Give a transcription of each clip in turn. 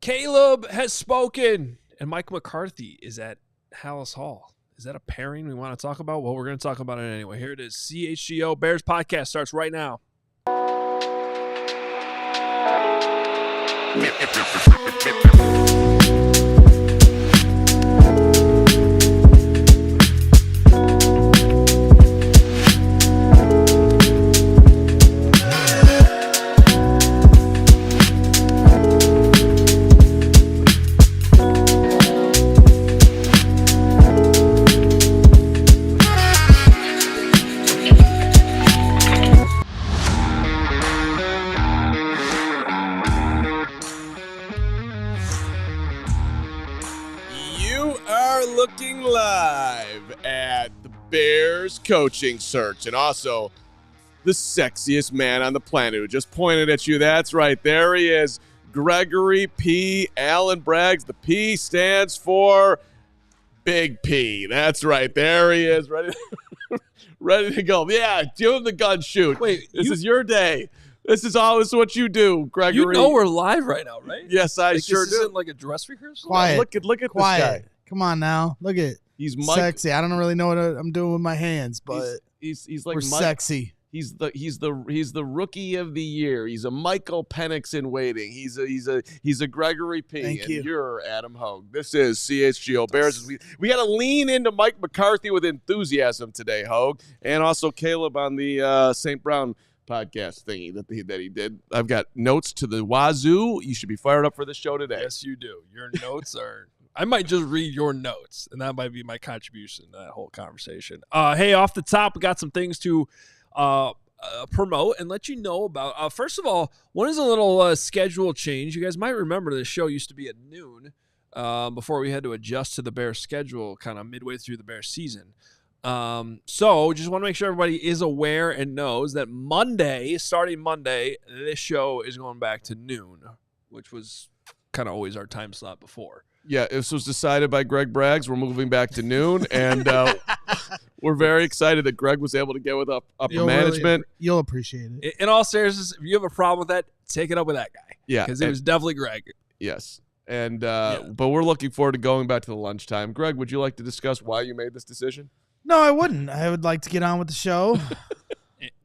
Caleb has spoken, and Mike McCarthy is at Hallis Hall. Is that a pairing we want to talk about? Well, we're going to talk about it anyway. Here it is. CHGO Bears Podcast starts right now. Looking live at the Bears coaching search, and also the sexiest man on the planet who just pointed at you. That's right, there he is, Gregory P. Allen Braggs. The P stands for Big P. That's right, there he is, ready to go. Yeah, give him the gun shoot. Wait, this is your day. This is always what you do, Gregory. You know we're live right now, right? Yes, I sure this do. Isn't like a dress rehearsal. Quiet. Look at Quiet. this guy. Come on now. Look at He's sexy. I don't really know what I'm doing with my hands, but he's like we're sexy. He's the rookie of the year. He's a Michael Penix in waiting. He's a Gregory P. Thank you. And you're Adam Hoge. This is CHGO Bears. We got to lean into Mike McCarthy with enthusiasm today, Hoge, and also Caleb on the St. Brown podcast thingy that he did. I've got notes to the wazoo. You should be fired up for this show today. Yes, you do. Your notes are. I might just read your notes, and that might be my contribution to that whole conversation. Hey, off the top, we got some things to promote and let you know about. First of all, one is a little schedule change. You guys might remember this show used to be at noon before we had to adjust to the Bears schedule kind of midway through the Bears season. So just want to make sure everybody is aware and knows that starting Monday, this show is going back to noon, which was kind of always our time slot before. Yeah, this was decided by Greg Braggs. We're moving back to noon, and we're very excited that Greg was able to get with upper management. You'll appreciate it. In all seriousness, if you have a problem with that, take it up with that guy. Yeah. Because it was definitely Greg. Yes. And but we're looking forward to going back to the lunchtime. Greg, would you like to discuss why you made this decision? No, I wouldn't. I would like to get on with the show.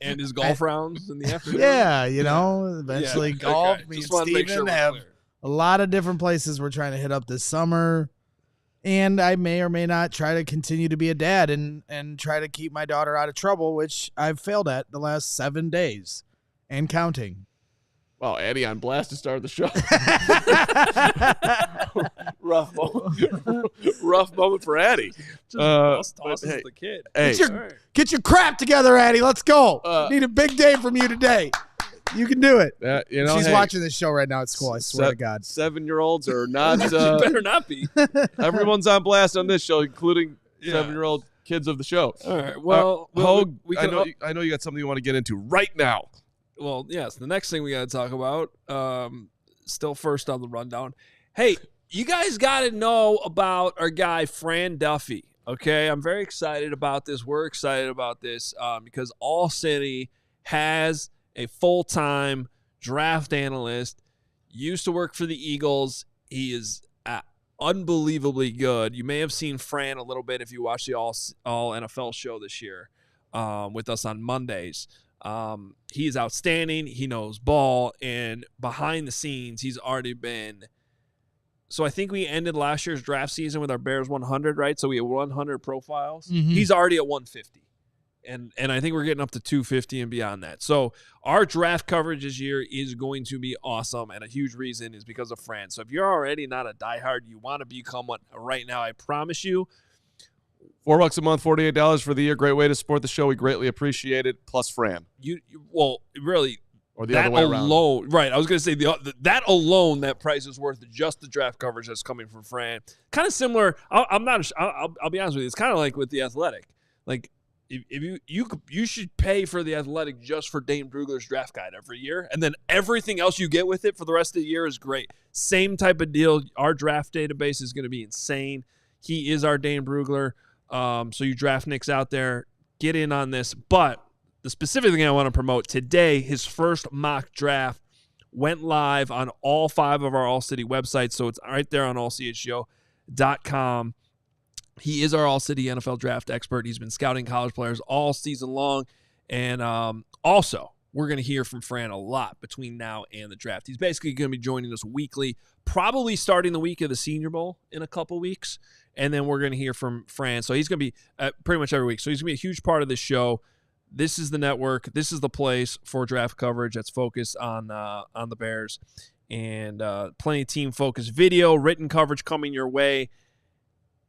And his golf rounds in the afternoon. Yeah, eventually golf. Okay. Me and Steven have a lot of different places we're trying to hit up this summer. And I may or may not try to continue to be a dad and try to keep my daughter out of trouble, which I've failed at the last 7 days and counting. Well, Eddie on blast to start the show. rough moment for Eddie. Tosses the kid. Hey, Get your crap together, Addie. Let's go. Need a big day from you today. You can do it. She's watching this show right now at school. I swear to God. 7-year-olds are not. She better not be. Everyone's on blast on this show, including 7-year-old kids of the show. All right. Well, Hoge, I know you got something you want to get into right now. Well, yes. The next thing we got to talk about, still first on the rundown. Hey, you guys got to know about our guy, Fran Duffy. Okay, I'm very excited about this. We're excited about this because ALLCITY has a full-time draft analyst, used to work for the Eagles. He is unbelievably good. You may have seen Fran a little bit if you watch the All NFL show this year with us on Mondays. He is outstanding. He knows ball, and behind the scenes, he's already been. So I think we ended last year's draft season with our Bears 100, right? So we have 100 profiles. Mm-hmm. He's already at 150. And I think we're getting up to 250 and beyond that. So our draft coverage this year is going to be awesome, and a huge reason is because of Fran. So if you're already not a diehard, you want to become one right now, I promise you. $4 a month, $48 for the year. Great way to support the show. We greatly appreciate it. Plus Fran. Really, or the other way around. Alone, right? I was going to say that alone, that price is worth just the draft coverage that's coming from Fran. Kind of similar. I'll be honest with you. It's kind of like with the Athletic. Like if you should pay for the Athletic just for Dane Brugler's draft guide every year, and then everything else you get with it for the rest of the year is great. Same type of deal. Our draft database is going to be insane. He is our Dane Brugler. So you draft nicks out there, get in on this. But the specific thing I want to promote today, his first mock draft went live on all 5 of our All-City websites, so it's right there on allchgo.com. He is our All-City NFL draft expert. He's been scouting college players all season long. And also, we're going to hear from Fran a lot between now and the draft. He's basically going to be joining us weekly, probably starting the week of the Senior Bowl in a couple weeks. And then we're going to hear from Fran. So he's going to be pretty much every week. So he's going to be a huge part of this show. This is the network. This is the place for draft coverage that's focused on the Bears. And plenty of team-focused video, written coverage coming your way.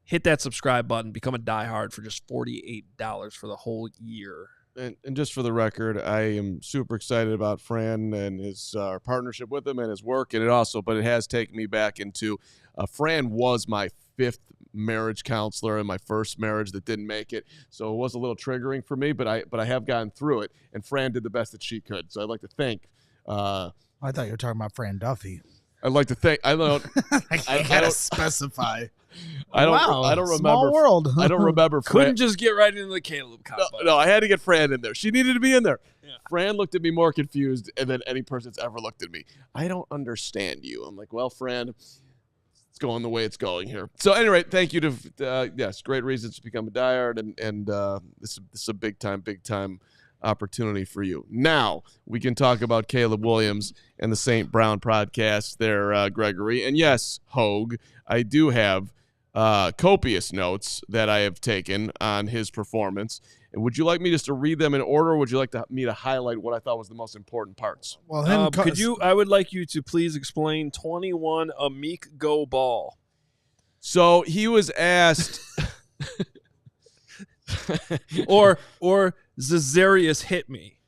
Hit that subscribe button. Become a diehard for just $48 for the whole year. And just for the record, I am super excited about Fran and his partnership with him and his work. And it has taken me back into Fran was my 5th marriage counselor in my first marriage that didn't make it. So it was a little triggering for me, but I have gotten through it. And Fran did the best that she could. So I'd like to thank. I thought you were talking about Fran Duffy. I'd like to thank. I don't. I gotta specify. I don't remember. Small world. I don't remember. Couldn't just get right into the Caleb combo. No, I had to get Fran in there. She needed to be in there. Yeah. Fran looked at me more confused than any person that's ever looked at me. I don't understand you. I'm like, well, Fran, it's going the way it's going here. So anyway, thank you to yes, great reasons to become a diehard, and this is a big time opportunity for you. Now we can talk about Caleb Williams and the St. Brown podcast there, Gregory. And yes, Hoge, I do have copious notes that I have taken on his performance. And would you like me just to read them in order, or would you like me to highlight what I thought was the most important parts? Well, then I would like you to please explain 21 Amik Go Ball. So he was asked or Zazarius hit me.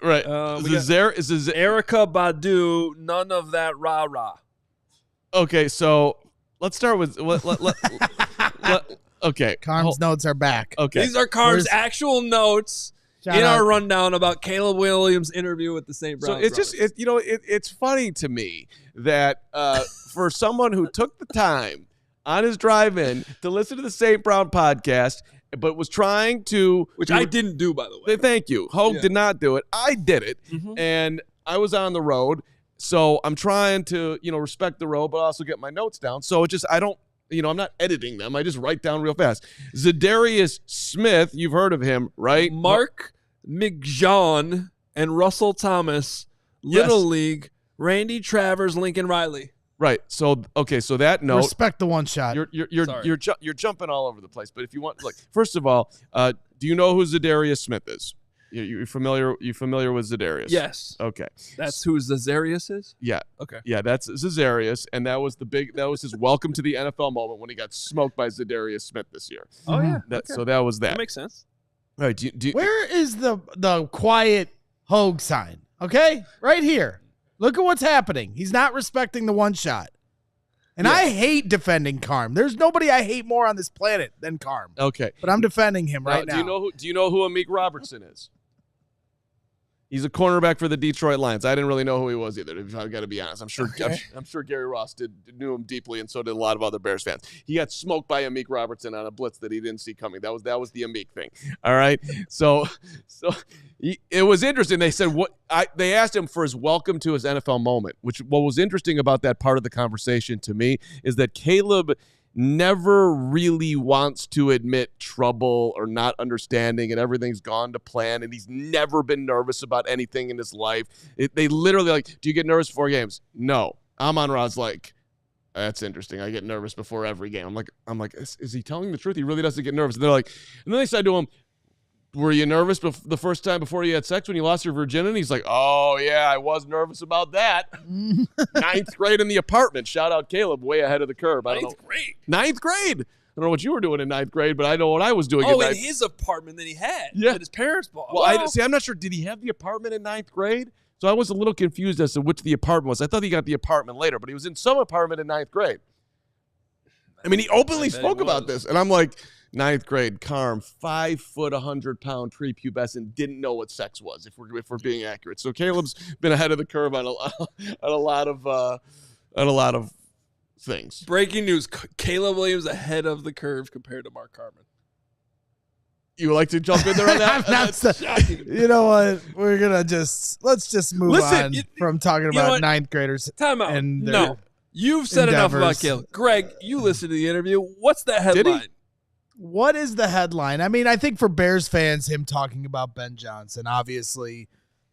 Right. Erica Badu, none of that rah-rah. Okay, so let's start with okay. Carm's notes are back. Okay. These are Carm's actual notes in our rundown about Caleb Williams' interview with the St. Brown. So it's just it's funny to me that for someone who took the time on his drive-in to listen to the St. Brown podcast, but was trying to, which I didn't do, by the way. Thank you. Hoge did not do it. I did it, and I was on the road, so I'm trying to respect the road, but also get my notes down. So it just I'm not editing them. I just write down real fast. Zadarius Smith, you've heard of him, right? Mark McJohn and Russell Thomas, Little League, Randy Travers, Lincoln Riley. Right. So so that note. Respect the one shot. You're jumping all over the place. But if you want, first of all, do you know who Zadarius Smith is? You familiar? You familiar with Zadarius? Yes. Okay. That's who Zazarius is? Yeah. Okay. Yeah, that's Zazarius, and that was his welcome to the NFL moment when he got smoked by Zadarius Smith this year. Oh yeah. So that was that. That makes sense. All right. Where is the quiet Hoge sign? Okay, right here. Look at what's happening. He's not respecting the one shot. And I hate defending Carm. There's nobody I hate more on this planet than Carm. Okay. But I'm defending him right now. Do you know who Amik Robertson is? He's a cornerback for the Detroit Lions. I didn't really know who he was either, if I've got to be honest. I'm sure Gary Ross knew him deeply, and so did a lot of other Bears fans. He got smoked by Amik Robertson on a blitz that he didn't see coming. That was the Amik thing. All right. So it was interesting. They said they asked him for his welcome to his NFL moment, what was interesting about that part of the conversation to me is that Caleb never really wants to admit trouble or not understanding, and everything's gone to plan, and he's never been nervous about anything in his life. They literally do you get nervous before games? No. Amon Ra's like, that's interesting. I get nervous before every game. I'm like, is he telling the truth? He really doesn't get nervous. And and then they said to him, were you nervous the first time before you had sex when you lost your virginity? He's like, oh, yeah, I was nervous about that. 9th grade in the apartment. Shout out Caleb, way ahead of the curve. Ninth grade. I don't know what you were doing in 9th grade, but I know what I was doing in his apartment that he had that his parents bought. Well, I'm not sure. Did he have the apartment in 9th grade? So I was a little confused as to which the apartment was. I thought he got the apartment later, but he was in some apartment in 9th grade. I mean, he openly spoke about this, and I'm like, 9th grade, Carm, 5 foot, 100-pound prepubescent, didn't know what sex was. If we're being accurate, so Caleb's been ahead of the curve on a lot of things. Breaking news: Caleb Williams ahead of the curve compared to Mark Carman. You like to jump in there on that? I'm not you know what? Let's just move on from talking about ninth graders. Time out. And no. You've said enough about endeavors. Caleb. Greg, you listened to the interview. What's the headline? What is the headline? I mean, I think for Bears fans, him talking about Ben Johnson, obviously,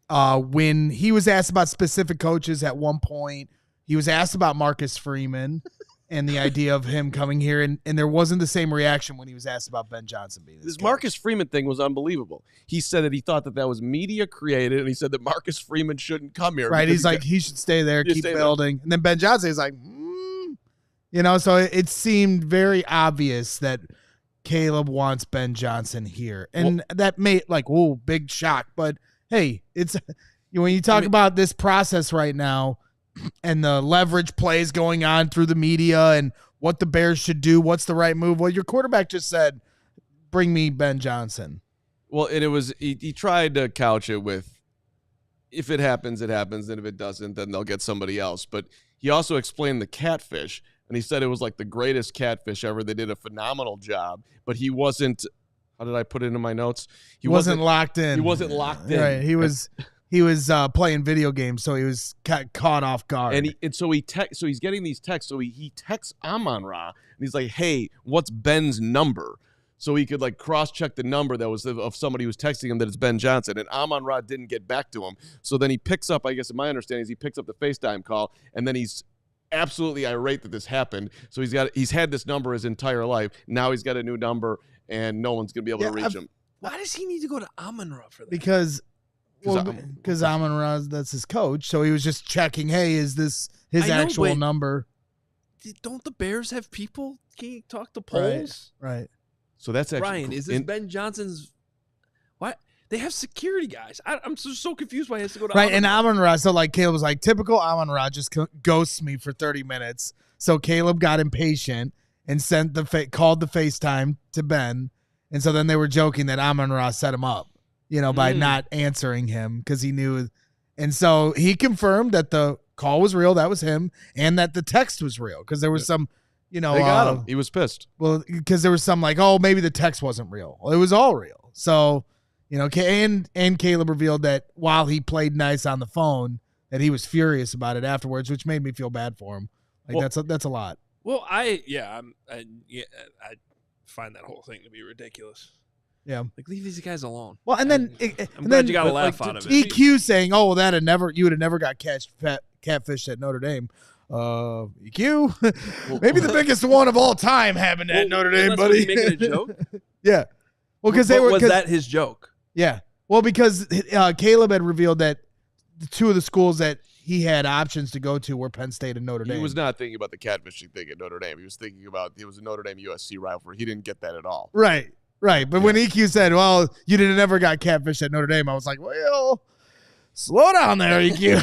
when he was asked about specific coaches at one point, he was asked about Marcus Freeman and the idea of him coming here, and there wasn't the same reaction when he was asked about Ben Johnson being this Marcus Freeman thing was unbelievable. He said that he thought that was media created, and he said that Marcus Freeman shouldn't come here. Right, he's like, he should stay there, keep building. And then Ben Johnson is like, so it seemed very obvious that Caleb wants Ben Johnson here. And that made big shock. But, hey, it's when you talk about this process right now, and the leverage plays going on through the media and what the Bears should do, what's the right move. Well, your quarterback just said, bring me Ben Johnson. Well, and it was he tried to couch it with, if it happens, it happens, and if it doesn't, then they'll get somebody else. But he also explained the catfish, and he said it was like the greatest catfish ever. They did a phenomenal job, but he wasn't – how did I put it in my notes? He wasn't locked in. He wasn't locked in. Right, He was playing video games, so he was caught off guard. So he's getting these texts. So he texts Amon-Ra, and he's like, "Hey, what's Ben's number?" So he could cross-check the number that was of somebody who was texting him that it's Ben Johnson. And Amon-Ra didn't get back to him. So then he picks up, I guess in my understanding, he picks up the FaceTime call, and then he's absolutely irate that this happened. So he's had this number his entire life. Now he's got a new number, and no one's gonna be able to reach him. Why does he need to go to Amon-Ra for that? Because Amon-Ra, that's his coach, so he was just checking, hey, is this his actual number? Don't the Bears have people? Can you talk to polls? Right. So that's actually Ryan, is this Ben Johnson's – what? They have security guys. I'm so confused why he has to go to Right, and Amon-Ra, so Caleb was like, typical Amon-Ra just ghosts me for 30 minutes. So Caleb got impatient and called the FaceTime to Ben, and so then they were joking that Amon-Ra set him up. By not answering him because he knew. And so he confirmed that the call was real. That was him. And that the text was real because there was some, they got him. He was pissed. Well, because there was some maybe the text wasn't real. Well, it was all real. So, and Caleb revealed that while he played nice on the phone, that he was furious about it afterwards, which made me feel bad for him. That's a lot. Well, I find that whole thing to be ridiculous. Yeah, leave these guys alone. Well, and then I'm glad you got a laugh out of it. EQ saying, "Oh, you would have never got catfished at Notre Dame." EQ, maybe the biggest one of all time happened at Notre Dame, buddy. Was he making a joke? Yeah, well, because was that his joke? Yeah, well, because Caleb had revealed that the two of the schools that he had options to go to were Penn State and Notre Dame. He was not thinking about the catfishing thing at Notre Dame. He was thinking about it was a Notre Dame USC rivalry. He didn't get that at all. Right. Right, but when EQ said, well, you never got catfished at Notre Dame, I was like, well, slow down there, EQ.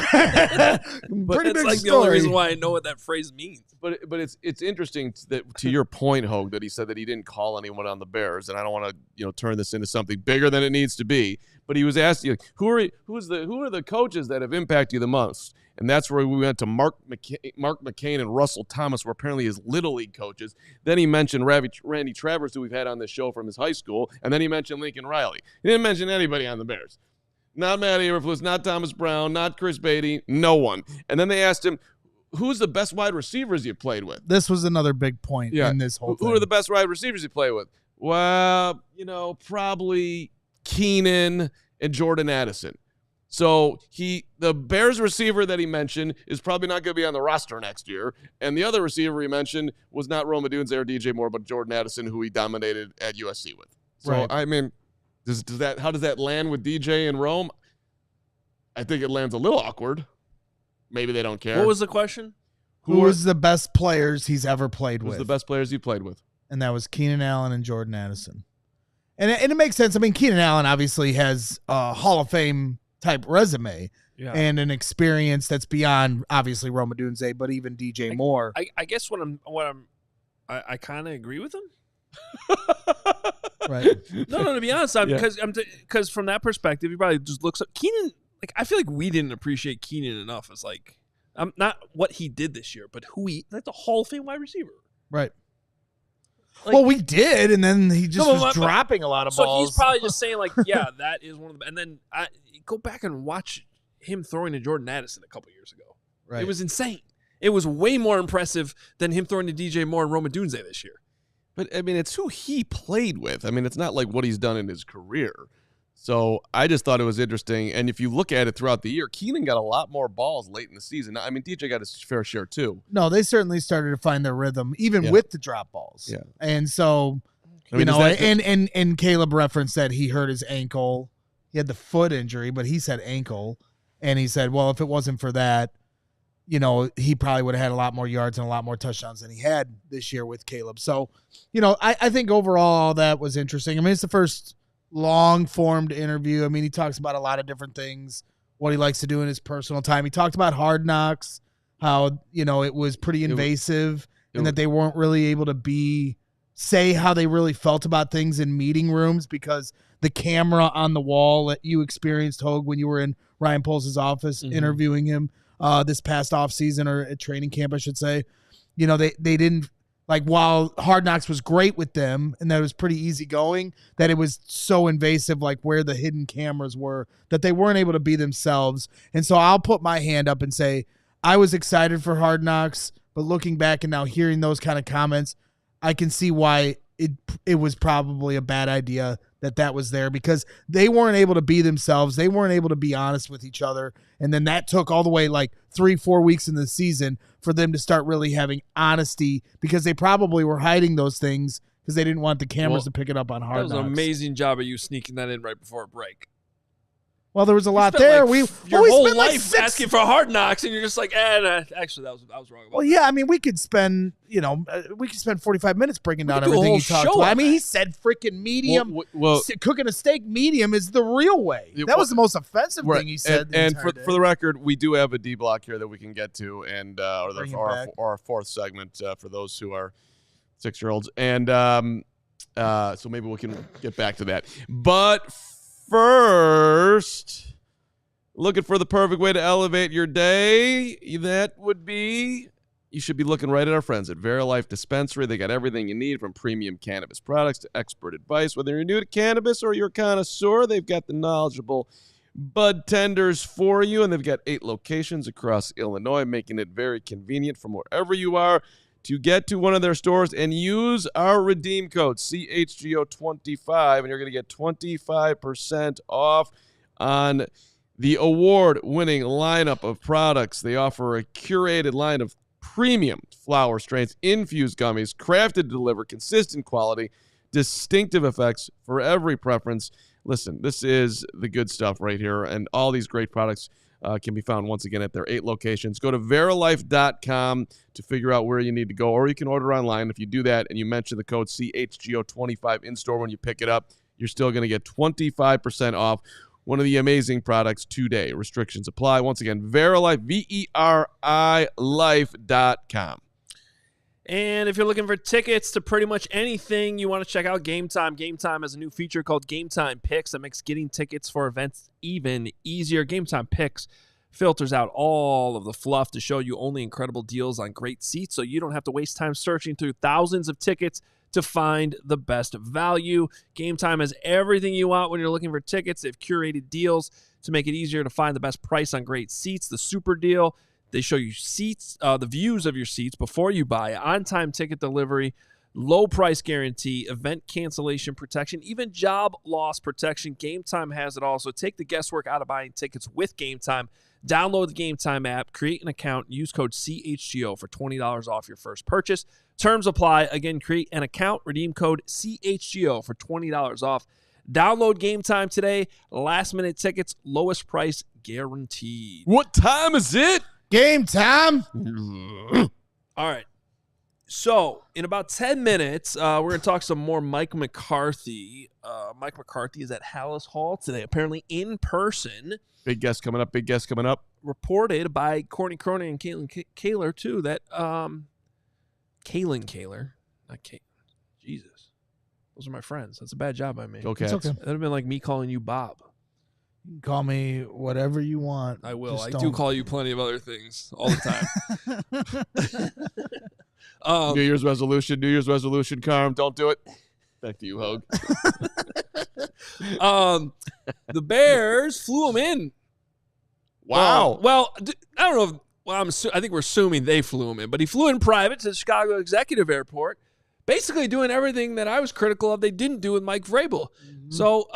But Pretty it's big story. The only reason why I know what that phrase means. But it's interesting that to your point, Hoge, that he said that he didn't call anyone on the Bears, and I don't want to turn this into something bigger than it needs to be. But he was asking, who are the coaches that have impacted you the most? And that's where we went to Mark McCain and Russell Thomas, who are apparently his Little League coaches. Then he mentioned Randy Travers, who we've had on this show from his high school. And then he mentioned Lincoln Riley. He didn't mention anybody on the Bears. Not Matt Eberflus, not Thomas Brown, not Chris Beatty, no one. And then they asked him, who's the best wide receivers you played with? This was another big point in this whole thing. Who are the best wide receivers you play with? Well, probably Keenan and Jordan Addison. So the Bears receiver that he mentioned is probably not going to be on the roster next year. And the other receiver he mentioned was not Rome Odunze or DJ Moore, but Jordan Addison, who he dominated at USC with. So, right. I mean, how does that land with DJ and Rome? I think it lands a little awkward. Maybe they don't care. What was the question? Who was the best players he's ever played with? Who's the best players you played with? And that was Keenan Allen and Jordan Addison. And it makes sense. I mean, Keenan Allen obviously has a Hall of Fame type resume and an experience that's beyond obviously Rome Odunze, but even DJ Moore. I guess I kind of agree with him. Right. No, to be honest, because from that perspective, he probably just looks at Keenan. I feel like we didn't appreciate Keenan enough as not what he did this year, but who that's a Hall of Fame wide receiver. Right. Like, well, we did, and then he just was but dropping a lot of so balls. he's probably just saying, like, yeah, that is one of the. And then go back and watch him throwing to Jordan Addison a couple years ago. Right. It was insane. It was way more impressive than him throwing to DJ Moore and Roma Dunze this year. But, I mean, it's who he played with. I mean, it's not like what he's done in his career. So I just thought it was interesting. And if you look at it throughout the year, Keenan got a lot more balls late in the season. I mean, DJ got his fair share too. No, they certainly started to find their rhythm, even with the drop balls. Yeah. And so, I mean, and Caleb referenced that he hurt his ankle. He had the foot injury, but he said ankle. And he said, well, if it wasn't for that, he probably would have had a lot more yards and a lot more touchdowns than he had this year with Caleb. So, I think overall all that was interesting. I mean, it's the first long-formed interview. I mean, he talks about a lot of different things, what he likes to do in his personal time. He talked about Hard Knocks, how, it was pretty invasive and that they weren't really able to say how they really felt about things in meeting rooms because the camera on the wall that you experienced, Hoge, when you were in Ryan Poles' office interviewing him this past offseason or at training camp, I should say, they didn't, like, while Hard Knocks was great with them and that it was pretty easygoing, that it was so invasive, like where the hidden cameras were, that they weren't able to be themselves. And so I'll put my hand up and say I was excited for Hard Knocks, but looking back and now hearing those kind of comments, I can see why it was probably a bad idea that was there because they weren't able to be themselves. They weren't able to be honest with each other. And then that took all the way like 3-4 weeks in the season for them to start really having honesty because they probably were hiding those things because they didn't want the cameras to pick it up on Hard Knocks. That was an amazing job of you sneaking that in right before a break. Well, there was a lot there. Your whole life asking for Hard Knocks, and you're just like, actually, I was wrong about that. Well, yeah, I mean, we could spend 45 minutes breaking down everything he talked about. I mean, he said freaking medium. Well, cooking a steak medium is the real way. That was the most offensive thing he said. And for the record, we do have a D block here that we can get to, and or our fourth segment for those who are 6-year-olds, and so maybe we can get back to that, but. First, looking for the perfect way to elevate your day, that would be, you should be looking right at our friends at Verilife Dispensary. They got everything you need from premium cannabis products to expert advice. Whether you're new to cannabis or you're a connoisseur, they've got the knowledgeable bud tenders for you, and they've got 8 locations across Illinois, making it very convenient from wherever you are to get to one of their stores and use our redeem code CHGO25, and you're going to get 25% off on the award-winning lineup of products. They offer a curated line of premium flower strains, infused gummies, crafted to deliver consistent quality, distinctive effects for every preference. Listen, this is the good stuff right here, and all these great products can be found once again at their 8 locations. Go to verilife.com to figure out where you need to go, or you can order online. If you do that and you mention the code CHGO25 in store when you pick it up, you're still going to get 25% off one of the amazing products today. Restrictions apply. Once again, Verilife, VERILife.com. And if you're looking for tickets to pretty much anything, you want to check out Game Time. Game Time has a new feature called Game Time Picks that makes getting tickets for events even easier. Game Time Picks filters out all of the fluff to show you only incredible deals on great seats, so you don't have to waste time searching through thousands of tickets to find the best value. Game Time has everything you want when you're looking for tickets. They've curated deals to make it easier to find the best price on great seats. The Super Deal. They show you seats, the views of your seats before you buy, on-time ticket delivery, low price guarantee, event cancellation protection, even job loss protection. Game Time has it all. So take the guesswork out of buying tickets with Game Time. Download the Game Time app, create an account, use code CHGO for $20 off your first purchase. Terms apply. Again, create an account, redeem code CHGO for $20 off. Download Game Time today. Last-minute tickets, lowest price guaranteed. What time is it? Game time. All right. So, in about 10 minutes, we're going to talk some more Mike McCarthy. Mike McCarthy is at Hallis Hall today, apparently in person. Big guest coming up. Reported by Courtney Cronin and Caitlin Kaler, too, that Kaylin Kaler, not Kate. Jesus. Those are my friends. That's a bad job by me. Okay. That would have been like me calling you Bob. You can call me whatever you want. I will. I do call you plenty of other things all the New Year's resolution, Carm. Don't do it. Back to you, Hoge. The Bears flew him in. Wow. Well, I don't know. I think we're assuming they flew him in, but he flew in private to the Chicago Executive Airport, basically doing everything that I was critical of they didn't do with Mike Vrabel. Mm-hmm. So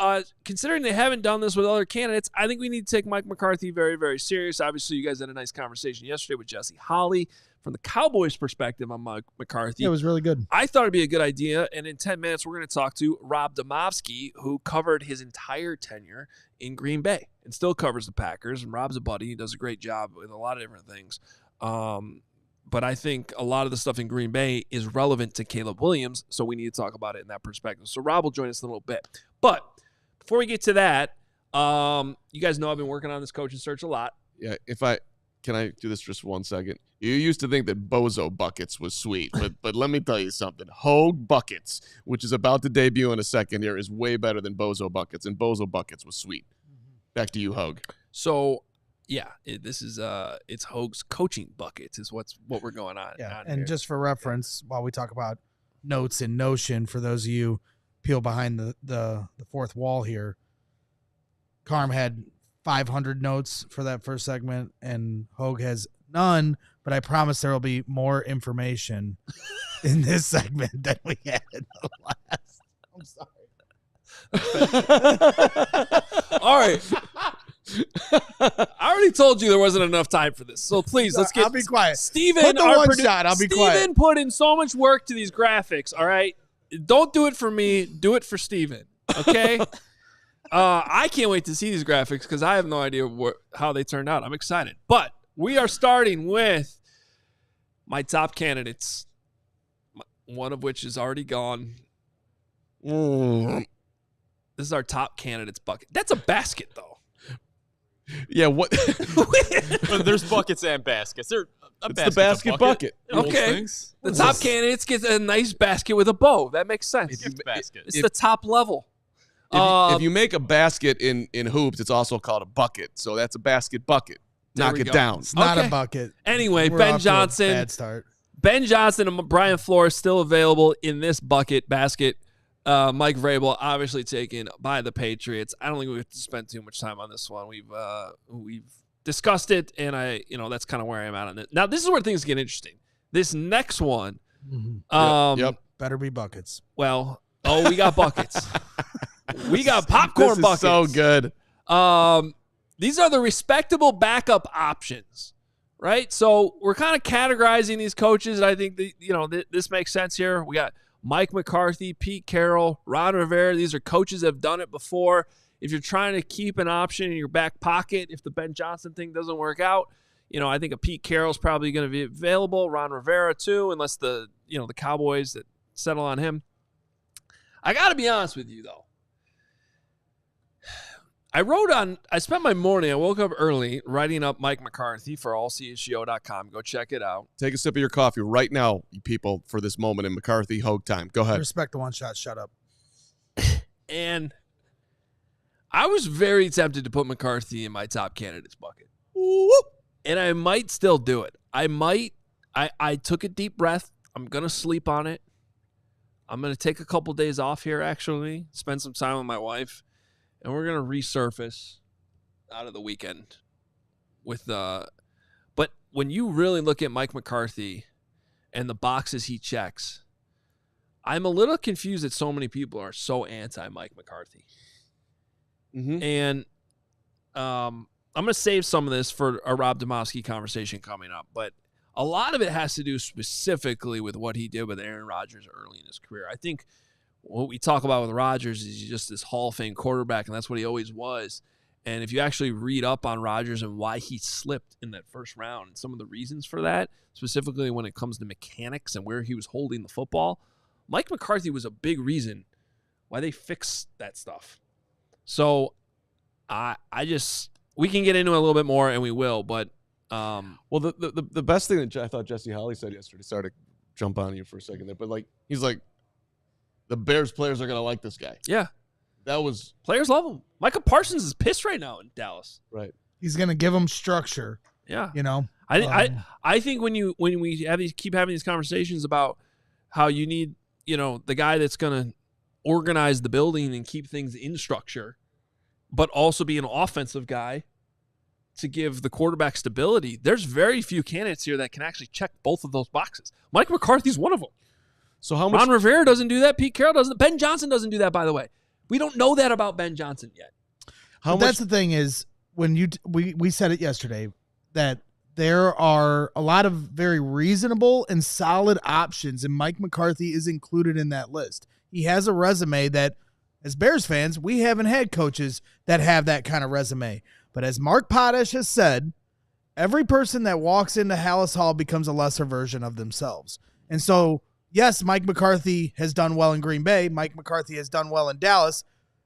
considering they haven't done this with other candidates, I think we need to take Mike McCarthy very, very serious. Obviously, you guys had a nice conversation yesterday with Jesse Holley. From the Cowboys' perspective on Mike McCarthy, it was really good. I thought it'd be a good idea, and in 10 minutes, we're going to talk to Rob Demovsky, who covered his entire tenure in Green Bay and still covers the Packers. And Rob's a buddy. He does a great job with a lot of different things. But I think a lot of the stuff in Green Bay is relevant to Caleb Williams, so we need to talk about it in that perspective. So Rob will join us in a little bit. But before we get to that, you guys know I've been working on this coaching search a lot. Yeah, can I do this just 1 second? You used to think that Bozo Buckets was sweet, but let me tell you something. Hoge Buckets, which is about to debut in a second here, is way better than Bozo Buckets, and Bozo Buckets was sweet. Back to you, Hoge. So, yeah, it's Hoge's coaching buckets is what we're going on. Yeah, and here. Just for reference, while we talk about notes in Notion, for those of you peel behind the fourth wall here, Carm had 500 notes for that first segment, and Hoge has none, but I promise there will be more information in this segment than we had in the last. I'm sorry. All right. I already told you there wasn't enough time for this, so please, let's get. I'll be quiet. Steven, put the one shot. I'll be quiet. Steven put in so much work to these graphics, all right? Don't do it for me. Do it for Steven, okay? I can't wait to see these graphics because I have no idea how they turned out. I'm excited. But we are starting with my top candidates, one of which is already gone. This is our top candidates bucket. That's a basket, though. Yeah, what? There's buckets and baskets. It's the basket bucket. Okay. The top candidates get a nice basket with a bow. That makes sense. It's the top level. If you make a basket in hoops, it's also called a bucket. So that's a basket bucket. Knock it down. It's not a bucket. Anyway, Ben Johnson. Bad start. Ben Johnson and Brian Flores still available in this basket. Mike Vrabel obviously taken by the Patriots. I don't think we have to spend too much time on this one. We've discussed it, and that's kind of where I'm at on it. Now, this is where things get interesting. This next one, yep. Better be buckets. Well, we got buckets. We got popcorn buckets. So good. These are the respectable backup options, right? So we're kind of categorizing these coaches, and I think this makes sense here. We got Mike McCarthy, Pete Carroll, Ron Rivera. These are coaches that have done it before. If you're trying to keep an option in your back pocket, if the Ben Johnson thing doesn't work out, I think a Pete Carroll's probably going to be available. Ron Rivera too, unless the Cowboys that settle on him. I got to be honest with you though. I spent my morning, I woke up early writing up Mike McCarthy for ALLCHGO.com. Go check it out. Take a sip of your coffee right now, you people, for this moment in McCarthy Hoge time. Go ahead. Respect the one shot. Shut up. And I was very tempted to put McCarthy in my top candidates bucket. And I might still do it. I took a deep breath. I'm going to sleep on it. I'm going to take a couple days off here, actually, spend some time with my wife. And we're going to resurface out of the weekend with but when you really look at Mike McCarthy and the boxes he checks, I'm a little confused that so many people are so anti-Mike McCarthy. Mm-hmm. And I'm going to save some of this for a Rob Demovsky conversation coming up, but a lot of it has to do specifically with what he did with Aaron Rodgers early in his career. I think what we talk about with Rodgers is he's just this Hall of Fame quarterback, and that's what he always was. And if you actually read up on Rodgers and why he slipped in that first round and some of the reasons for that, specifically when it comes to mechanics and where he was holding the football, Mike McCarthy was a big reason why they fixed that stuff. So we can get into it a little bit more, and we will, but well, the best thing that I thought Jesse Holley said yesterday, sorry to jump on you for a second there, but he's like, the Bears players are going to like this guy. Yeah. That was... Players love him. Micah Parsons is pissed right now in Dallas. Right. He's going to give them structure. Yeah. I think when we keep having these conversations about how you need, the guy that's going to organize the building and keep things in structure, but also be an offensive guy to give the quarterback stability. There's very few candidates here that can actually check both of those boxes. Mike McCarthy's one of them. So how much? Ron Rivera doesn't do that. Pete Carroll doesn't. Ben Johnson doesn't do that, by the way. We don't know that about Ben Johnson yet. That's the thing is, when we said it yesterday, that there are a lot of very reasonable and solid options, and Mike McCarthy is included in that list. He has a resume that, as Bears fans, we haven't had coaches that have that kind of resume. But as Mark Potash has said, every person that walks into Hallis Hall becomes a lesser version of themselves. And so, yes, Mike McCarthy has done well in Green Bay. Mike McCarthy has done well in Dallas.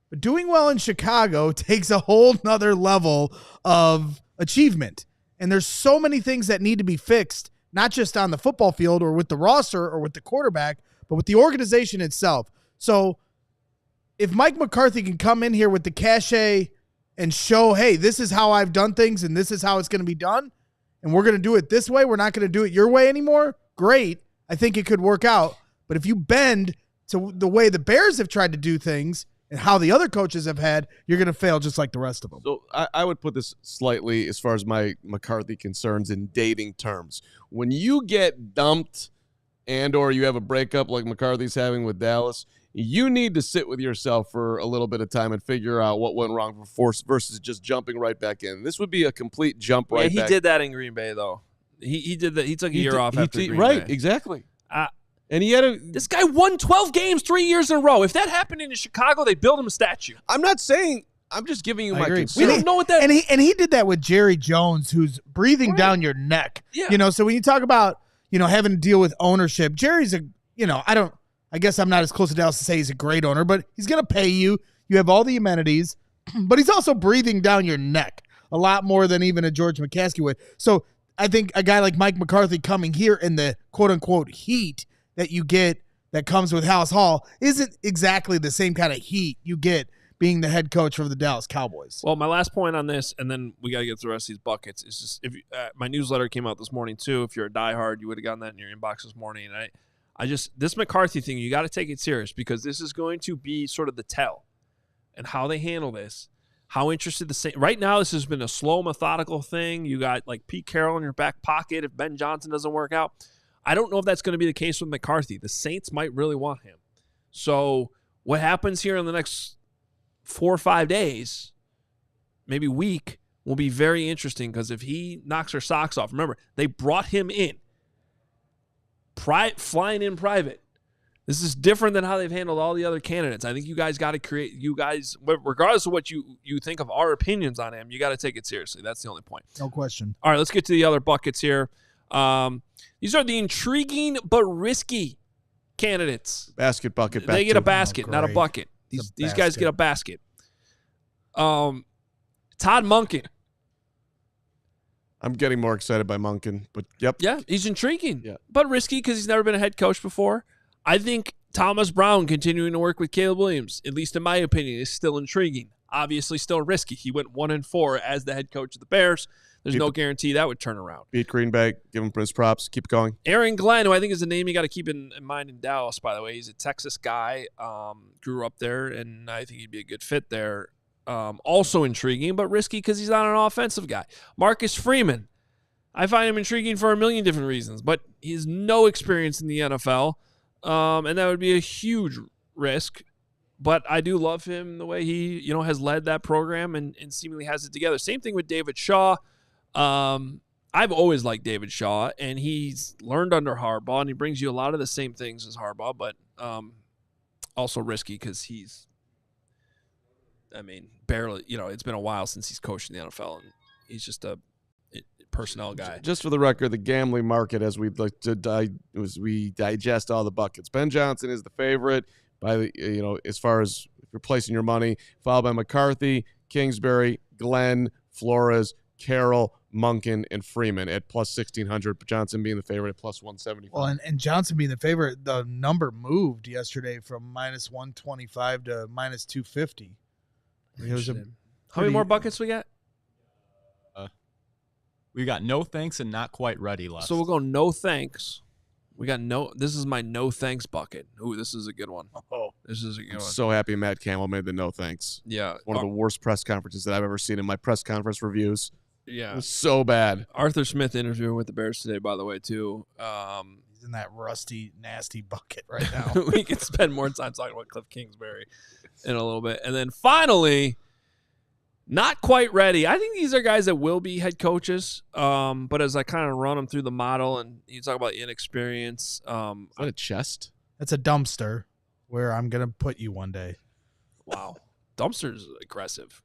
But doing well in Chicago takes a whole nother level of achievement. And there's so many things that need to be fixed, not just on the football field or with the roster or with the quarterback, but with the organization itself. So if Mike McCarthy can come in here with the cachet and show, hey, this is how I've done things and this is how it's going to be done, and we're going to do it this way, we're not going to do it your way anymore, great. I think it could work out. But if you bend to the way the Bears have tried to do things and how the other coaches have had, you're going to fail just like the rest of them. So I would put this slightly, as far as my McCarthy concerns, in dating terms. When you get dumped and or you have a breakup like McCarthy's having with Dallas, you need to sit with yourself for a little bit of time and figure out what went wrong versus just jumping right back in. This would be a complete jump right back. Yeah, he did that in Green Bay, though. He did that. He took a year off after Green Bay. Right, exactly. And he had this guy won 12 games 3 years in a row. If that happened in Chicago, they'd build him a statue. I'm not saying. I'm just giving you my concern. We don't know what that. And he did that with Jerry Jones, who's breathing down your neck. Yeah. So when you talk about having to deal with ownership, Jerry's I guess I'm not as close to Dallas to say he's a great owner, but he's going to pay you. You have all the amenities, but he's also breathing down your neck a lot more than even a George McCaskey would. So I think a guy like Mike McCarthy coming here in the quote-unquote heat that you get that comes with Hallis Hall isn't exactly the same kind of heat you get being the head coach for the Dallas Cowboys. Well, my last point on this, and then we got to get through the rest of these buckets, is just if my newsletter came out this morning too. If you're a diehard, you would have gotten that in your inbox this morning. And this McCarthy thing, you got to take it serious because this is going to be sort of the tell and how they handle this. How interested right now, this has been a slow, methodical thing. You got like Pete Carroll in your back pocket if Ben Johnson doesn't work out. I don't know if that's going to be the case with McCarthy. The Saints might really want him. So what happens here in the next 4 or 5 days, maybe week, will be very interesting because if he knocks their socks off, remember, they brought him in. Flying in private. This is different than how they've handled all the other candidates. I think you guys got to create, regardless of what you think of our opinions on him, you got to take it seriously. That's the only point. No question. All right, let's get to the other buckets here. These are the intriguing but risky candidates. Basket bucket. They get a basket, not a bucket. These guys get a basket. Todd Monken. I'm getting more excited by Monken, but yep. Yeah, he's intriguing, yeah, but risky because he's never been a head coach before. I think Thomas Brown continuing to work with Caleb Williams, at least in my opinion, is still intriguing. Obviously still risky. He went 1-4 as the head coach of the Bears. There's no guarantee that would turn around. Beat Green Bay. Give him his props. Keep going. Aaron Glenn, who I think is a name you got to keep in mind in Dallas, by the way. He's a Texas guy, grew up there, and I think he'd be a good fit there. Also intriguing, but risky because he's not an offensive guy. Marcus Freeman. I find him intriguing for a million different reasons, but he has no experience in the NFL, and that would be a huge risk. But I do love him the way he, has led that program and seemingly has it together. Same thing with David Shaw. I've always liked David Shaw, and he's learned under Harbaugh, and he brings you a lot of the same things as Harbaugh, but also risky because barely, it's been a while since he's coached in the NFL, and he's just a personnel guy. Just for the record, the gambling market, as we like to digest all the buckets. Ben Johnson is the favorite by the as far as if you're placing your money, followed by McCarthy, Kingsbury, Glenn, Flores, Carroll, Monken, and Freeman at plus 1,600. Johnson being the favorite at plus 175. Well, and Johnson being the favorite, the number moved yesterday from minus 125 to minus 250. How many more buckets we got? We got no thanks and not quite ready left. So we'll go no thanks. We got this is my no thanks bucket. Ooh, this is a good one. Oh, This is a good I'm one. so happy Matt Campbell made the no thanks. Yeah. One of the worst press conferences that I've ever seen in my press conference reviews. It Yeah. was so bad. Arthur Smith interviewing with the Bears today, by the way, too. he's in that rusty, nasty bucket right now. We can spend more time talking about Cliff Kingsbury in a little bit. And then finally, not quite ready. I think these are guys that will be head coaches. But as I kind of run them through the model and you talk about inexperience, Is that a chest? It's a dumpster where I'm going to put you one day. wow. Dumpster's aggressive.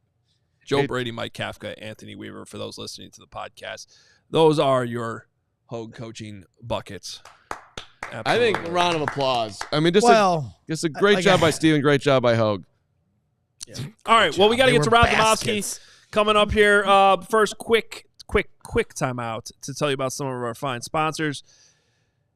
Joe Hey- Brady, Mike Kafka, Anthony Weaver, for those listening to the podcast. Those are your Hoge coaching buckets. I think Absolutely. a round of applause. I mean, just a great like job a- by Steven, great job by Hoge. All right, well, we got to They get to were Rob Domofsky baskets. coming up here. First, quick timeout to tell you about some of our fine sponsors.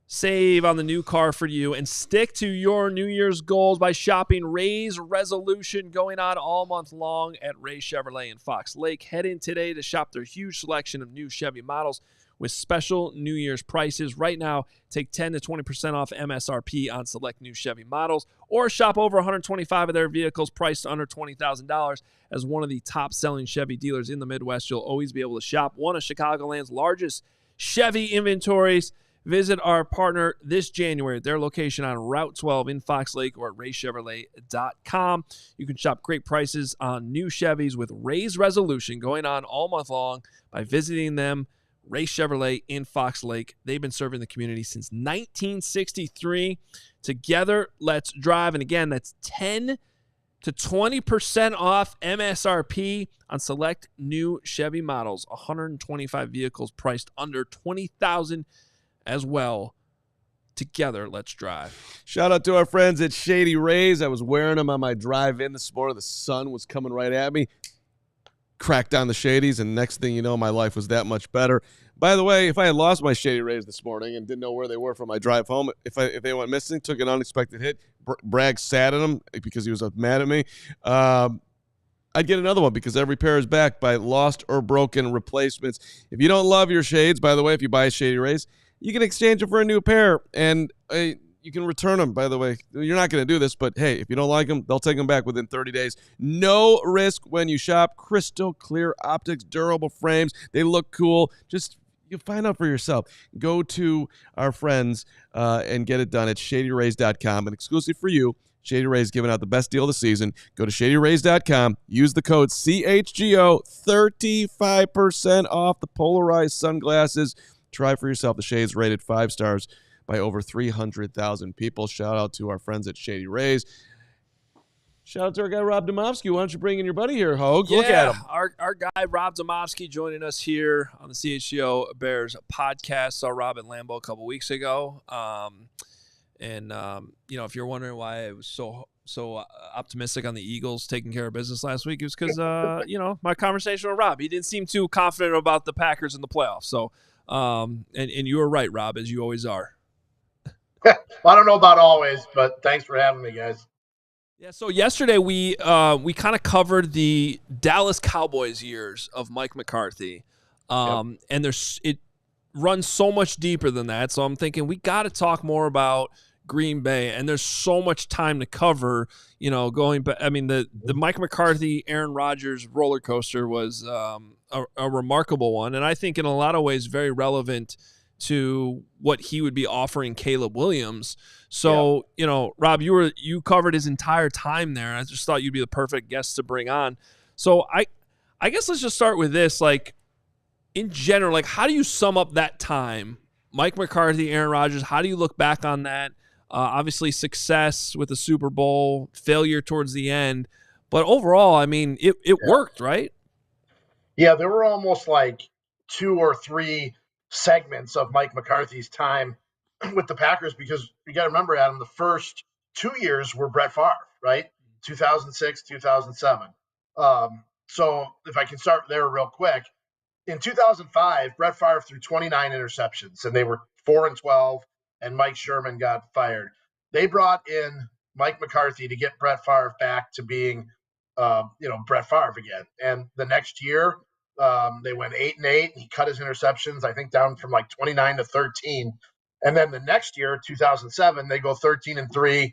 Save on the new car for you and stick to your New Year's goals by shopping Ray's Resolution, going on all month long at Ray Chevrolet in Fox Lake. Head in today to shop their huge selection of new Chevy models with special New Year's prices. Right now, take 10 to 20% off MSRP on select new Chevy models, or shop over 125 of their vehicles priced under $20,000. As one of the top-selling Chevy dealers in the Midwest, you'll always be able to shop one of Chicagoland's largest Chevy inventories. Visit our partner this January at their location on Route 12 in Fox Lake or at raychevrolet.com. You can shop great prices on new Chevys with Ray's Resolution going on all month long by visiting them. Ray Chevrolet in Fox Lake. They've been serving the community since 1963. Together, let's drive. And again, that's 10 to 20% off MSRP on select new Chevy models. 125 vehicles priced under $20,000 as well. Together, let's drive. Shout out to our friends at Shady Rays. I was wearing them on my drive in this morning. The sun was coming right at me. Cracked down the Shadies, and next thing you know, my life was that much better. By the way, if I had lost my Shady Rays this morning and didn't know where they were for my drive home, if they went missing, took an unexpected hit, Bragg sat at them because he was mad at me, I'd get another one because every pair is backed by lost or broken replacements. If you don't love your shades, by the way, if you buy Shady Rays, you can exchange them for a new pair, and you can return them, by the way. You're not going to do this, but hey, if you don't like them, they'll take them back within 30 days. No risk when you shop. Crystal clear optics, durable frames. They look cool. Just you find out for yourself. Go to our friends and get it done at shadyrays.com. And exclusive for you, Shady Rays giving out the best deal of the season. Go to shadyrays.com. Use the code CHGO, 35% off the polarized sunglasses. Try for yourself the shades rated 5 stars by over 300,000 people. Shout out to our friends at Shady Rays. Shout out to our guy, Rob Domofsky. Why don't you bring in your buddy here, Hoge? Look at him. Our guy, Rob Domofsky, joining us here on the CHGO Bears podcast. Saw Rob at Lambeau a couple weeks ago. If you're wondering why I was so optimistic on the Eagles taking care of business last week, it was because, my conversation with Rob. He didn't seem too confident about the Packers in the playoffs. So, and you were right, Rob, as you always are. Well, I don't know about always, but thanks for having me, guys. Yeah, so yesterday we kind of covered the Dallas Cowboys years of Mike McCarthy, and it runs so much deeper than that. So I'm thinking we got to talk more about Green Bay, and there's so much time to cover. Going back, I mean the Mike McCarthy, Aaron Rodgers roller coaster was a remarkable one, and I think in a lot of ways very relevant to what he would be offering Caleb Williams. So, Rob, you covered his entire time there. I just thought you'd be the perfect guest to bring on. So I guess let's just start with this. Like, in general, like, how do you sum up that time? Mike McCarthy, Aaron Rodgers, how do you look back on that? Obviously success with the Super Bowl, failure towards the end. But overall, I mean, it worked, right? Yeah, there were almost like 2 or 3 segments of Mike McCarthy's time with the Packers, because you got to remember, Adam, the first 2 years were Brett Favre, right? 2006, 2007. So if I can start there real quick, in 2005, Brett Favre threw 29 interceptions, and they were 4-12, and Mike Sherman got fired. They brought in Mike McCarthy to get Brett Favre back to being, Brett Favre again. And the next year, They went 8-8. He cut his interceptions, I think, down from like 29 to 13. And then the next year, 2007, they go 13-3.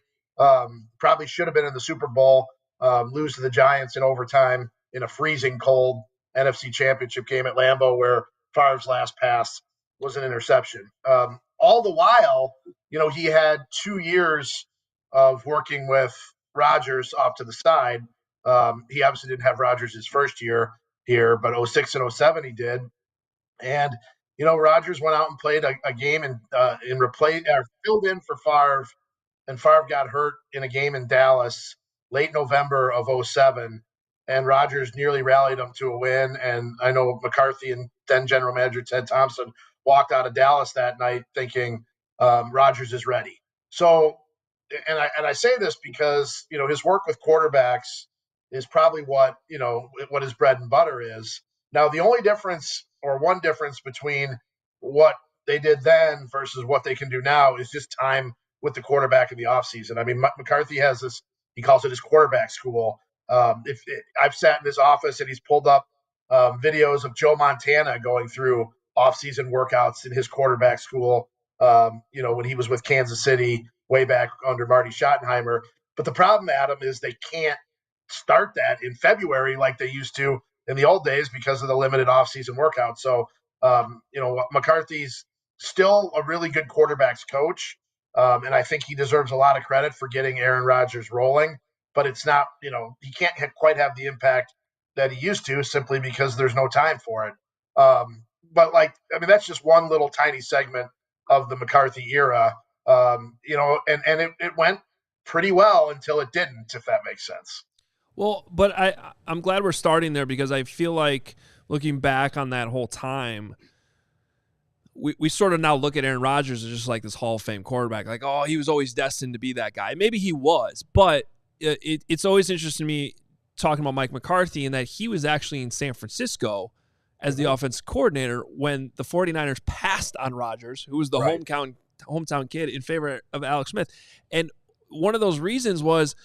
Probably should have been in the Super Bowl. Lose to the Giants in overtime in a freezing cold NFC Championship game at Lambeau, where Favre's last pass was an interception. All the while, he had 2 years of working with Rodgers off to the side. He obviously didn't have Rodgers his first year here, but 06 and 07 he did. And, Rodgers went out and played a game and filled in for Favre, and Favre got hurt in a game in Dallas late November of 07, and Rodgers nearly rallied him to a win. And I know McCarthy and then general manager Ted Thompson walked out of Dallas that night thinking Rodgers is ready. So, and I say this because, his work with quarterbacks is probably what his bread and butter is. Now, the only difference, or one difference between what they did then versus what they can do now, is just time with the quarterback in the offseason. I mean, McCarthy has this, he calls it his quarterback school. I've sat in his office and he's pulled up videos of Joe Montana going through offseason workouts in his quarterback school, when he was with Kansas City way back under Marty Schottenheimer. But the problem, Adam, is they can't start that in February like they used to in the old days because of the limited offseason workouts. So, McCarthy's still a really good quarterbacks coach. And I think he deserves a lot of credit for getting Aaron Rodgers rolling, but it's not, he can't quite have the impact that he used to simply because there's no time for it. But that's just one little tiny segment of the McCarthy era, and it went pretty well until it didn't, if that makes sense. Well, but I'm glad we're starting there because I feel like looking back on that whole time, we sort of now look at Aaron Rodgers as just like this Hall of Fame quarterback. Like, oh, he was always destined to be that guy. Maybe he was, but it's always interesting to me talking about Mike McCarthy and that he was actually in San Francisco as the offensive coordinator when the 49ers passed on Rodgers, who was the hometown kid, in favor of Alex Smith. And one of those reasons was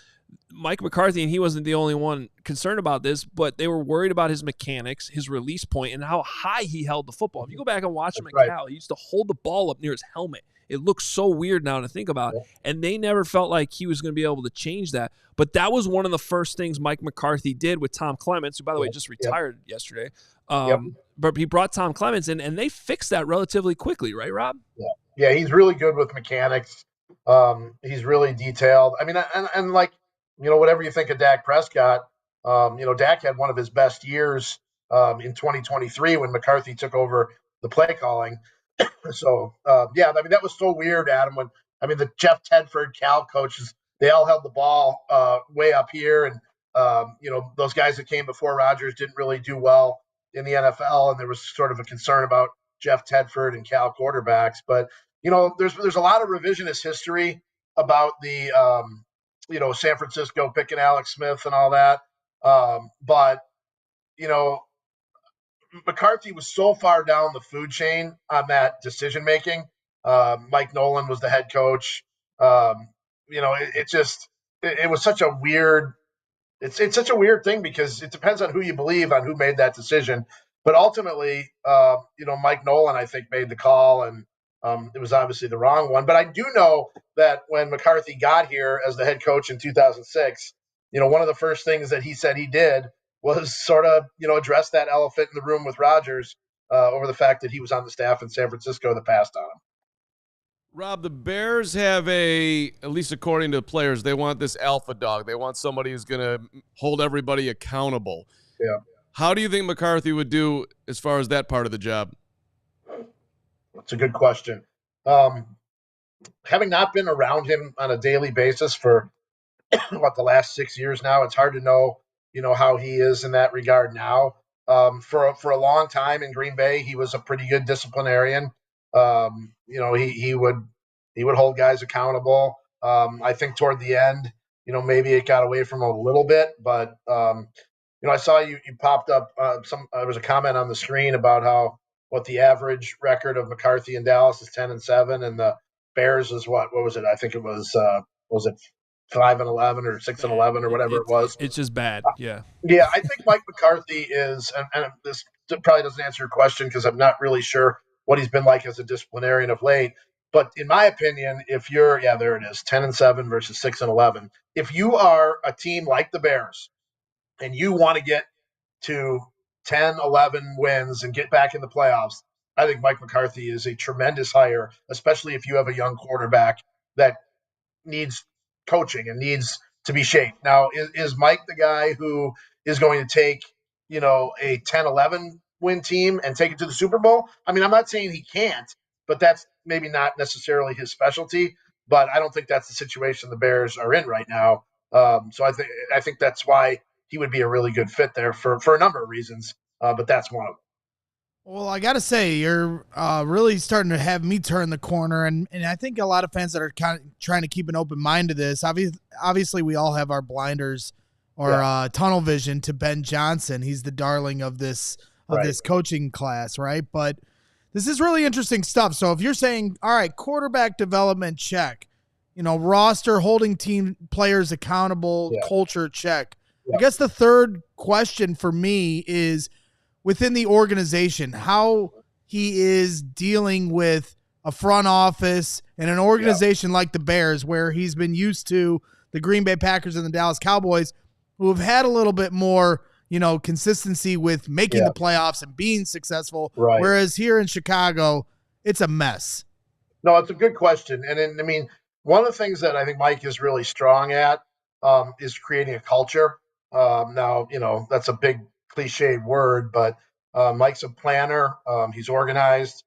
Mike McCarthy, and he wasn't the only one concerned about this, but they were worried about his mechanics, his release point, and how high he held the football. If you go back and watch him at Cal, he used to hold the ball up near his helmet. It looks so weird now to think about. And they never felt like he was going to be able to change that. But that was one of the first things Mike McCarthy did with Tom Clements, who, by the way, just retired yesterday. But he brought Tom Clements in, and they fixed that relatively quickly, right, Rob? Yeah, he's really good with mechanics. He's really detailed. I mean, and whatever you think of Dak Prescott, Dak had one of his best years in 2023 when McCarthy took over the play calling. So, that was so weird, Adam, the Jeff Tedford Cal coaches, they all held the ball way up here. And, those guys that came before Rodgers didn't really do well in the NFL. And there was sort of a concern about Jeff Tedford and Cal quarterbacks. But, there's a lot of revisionist history about the, San Francisco picking Alex Smith and all that. But McCarthy was so far down the food chain on that decision making. Mike Nolan was the head coach. It was such a weird. It's such a weird thing because it depends on who you believe on who made that decision. But ultimately, Mike Nolan, I think, made the call, and it was obviously the wrong one. But I do know that when McCarthy got here as the head coach in 2006, one of the first things that he said he did was sort of, address that elephant in the room with Rodgers over the fact that he was on the staff in San Francisco that passed on him. Rob, the Bears have at least according to the players, they want this alpha dog. They want somebody who's going to hold everybody accountable. Yeah. How do you think McCarthy would do as far as that part of the job? That's a good question. Having not been around him on a daily basis for the last 6 years now, it's hard to know, how he is in that regard now. For a long time in Green Bay, he was a pretty good disciplinarian. He would hold guys accountable. I think toward the end, maybe it got away from him a little bit, but I saw you popped up there was a comment on the screen about what the average record of McCarthy in Dallas is 10-7, and the Bears is what was it? I think it was 5-11 or 6-11 or whatever it was. It's just bad. Yeah. Yeah. I think Mike McCarthy is, and this probably doesn't answer your question because I'm not really sure what he's been like as a disciplinarian of late. But in my opinion, if you're, there it is, 10-7 versus 6-11. If you are a team like the Bears and you want to get to 10, 11 wins and get back in the playoffs, I think Mike McCarthy is a tremendous hire, especially if you have a young quarterback that needs coaching and needs to be shaped. Now, is Mike the guy who is going to take, a 10-11 win team and take it to the Super Bowl? I mean, I'm not saying he can't, but that's maybe not necessarily his specialty. But I don't think that's the situation the Bears are in right now. So I think that's why he would be a really good fit there for a number of reasons. But that's one of them. Well, I got to say, you're really starting to have me turn the corner, and I think a lot of fans that are kind of trying to keep an open mind to this, obviously we all have our blinders or tunnel vision to Ben Johnson. He's the darling of this coaching class, right? But this is really interesting stuff. So if you're saying, all right, quarterback development, check, roster, holding team players accountable, culture, check. I guess the third question for me is, within the organization, how he is dealing with a front office and an organization like the Bears, where he's been used to the Green Bay Packers and the Dallas Cowboys, who have had a little bit more, consistency with making the playoffs and being successful. Right. Whereas here in Chicago, it's a mess. No, it's a good question. And I mean, one of the things that I think Mike is really strong at is creating a culture. Now, that's a big cliched word, but Mike's a planner. He's organized,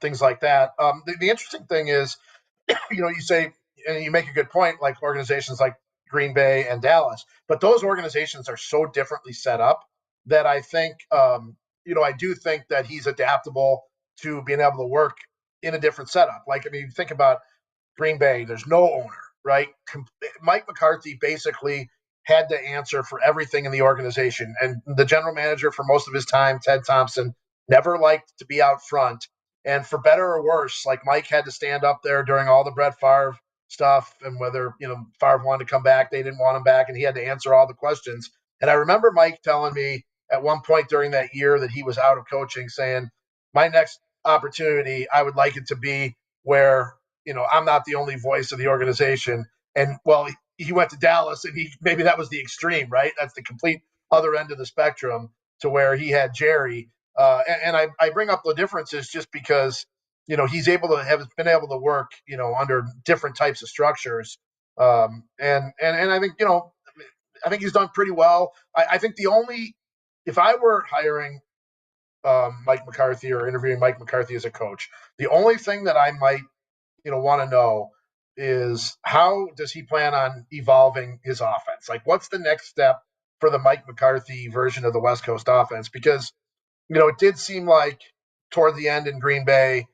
things like that. The interesting thing is, you say, and you make a good point, like organizations like Green Bay and Dallas, but those organizations are so differently set up that I think, I do think that he's adaptable to being able to work in a different setup. Like, I mean, think about Green Bay, there's no owner, right? Mike McCarthy basically had to answer for everything in the organization. And the general manager for most of his time, Ted Thompson, never liked to be out front. And for better or worse, like Mike had to stand up there during all the Brett Favre stuff, and whether, Favre wanted to come back, they didn't want him back, and he had to answer all the questions. And I remember Mike telling me at one point during that year that he was out of coaching, saying, my next opportunity, I would like it to be where, I'm not the only voice of the organization. And well, he went to Dallas, and maybe that was the extreme, right? That's the complete other end of the spectrum, to where he had Jerry. And I bring up the differences just because, he's been able to work, under different types of structures. And I think, I think he's done pretty well. I think if I were hiring Mike McCarthy or interviewing Mike McCarthy as a coach, the only thing that I might, want to know is, how does he plan on evolving his offense? Like, what's the next step for the Mike McCarthy version of the West Coast offense? Because, it did seem like toward the end in Green Bay,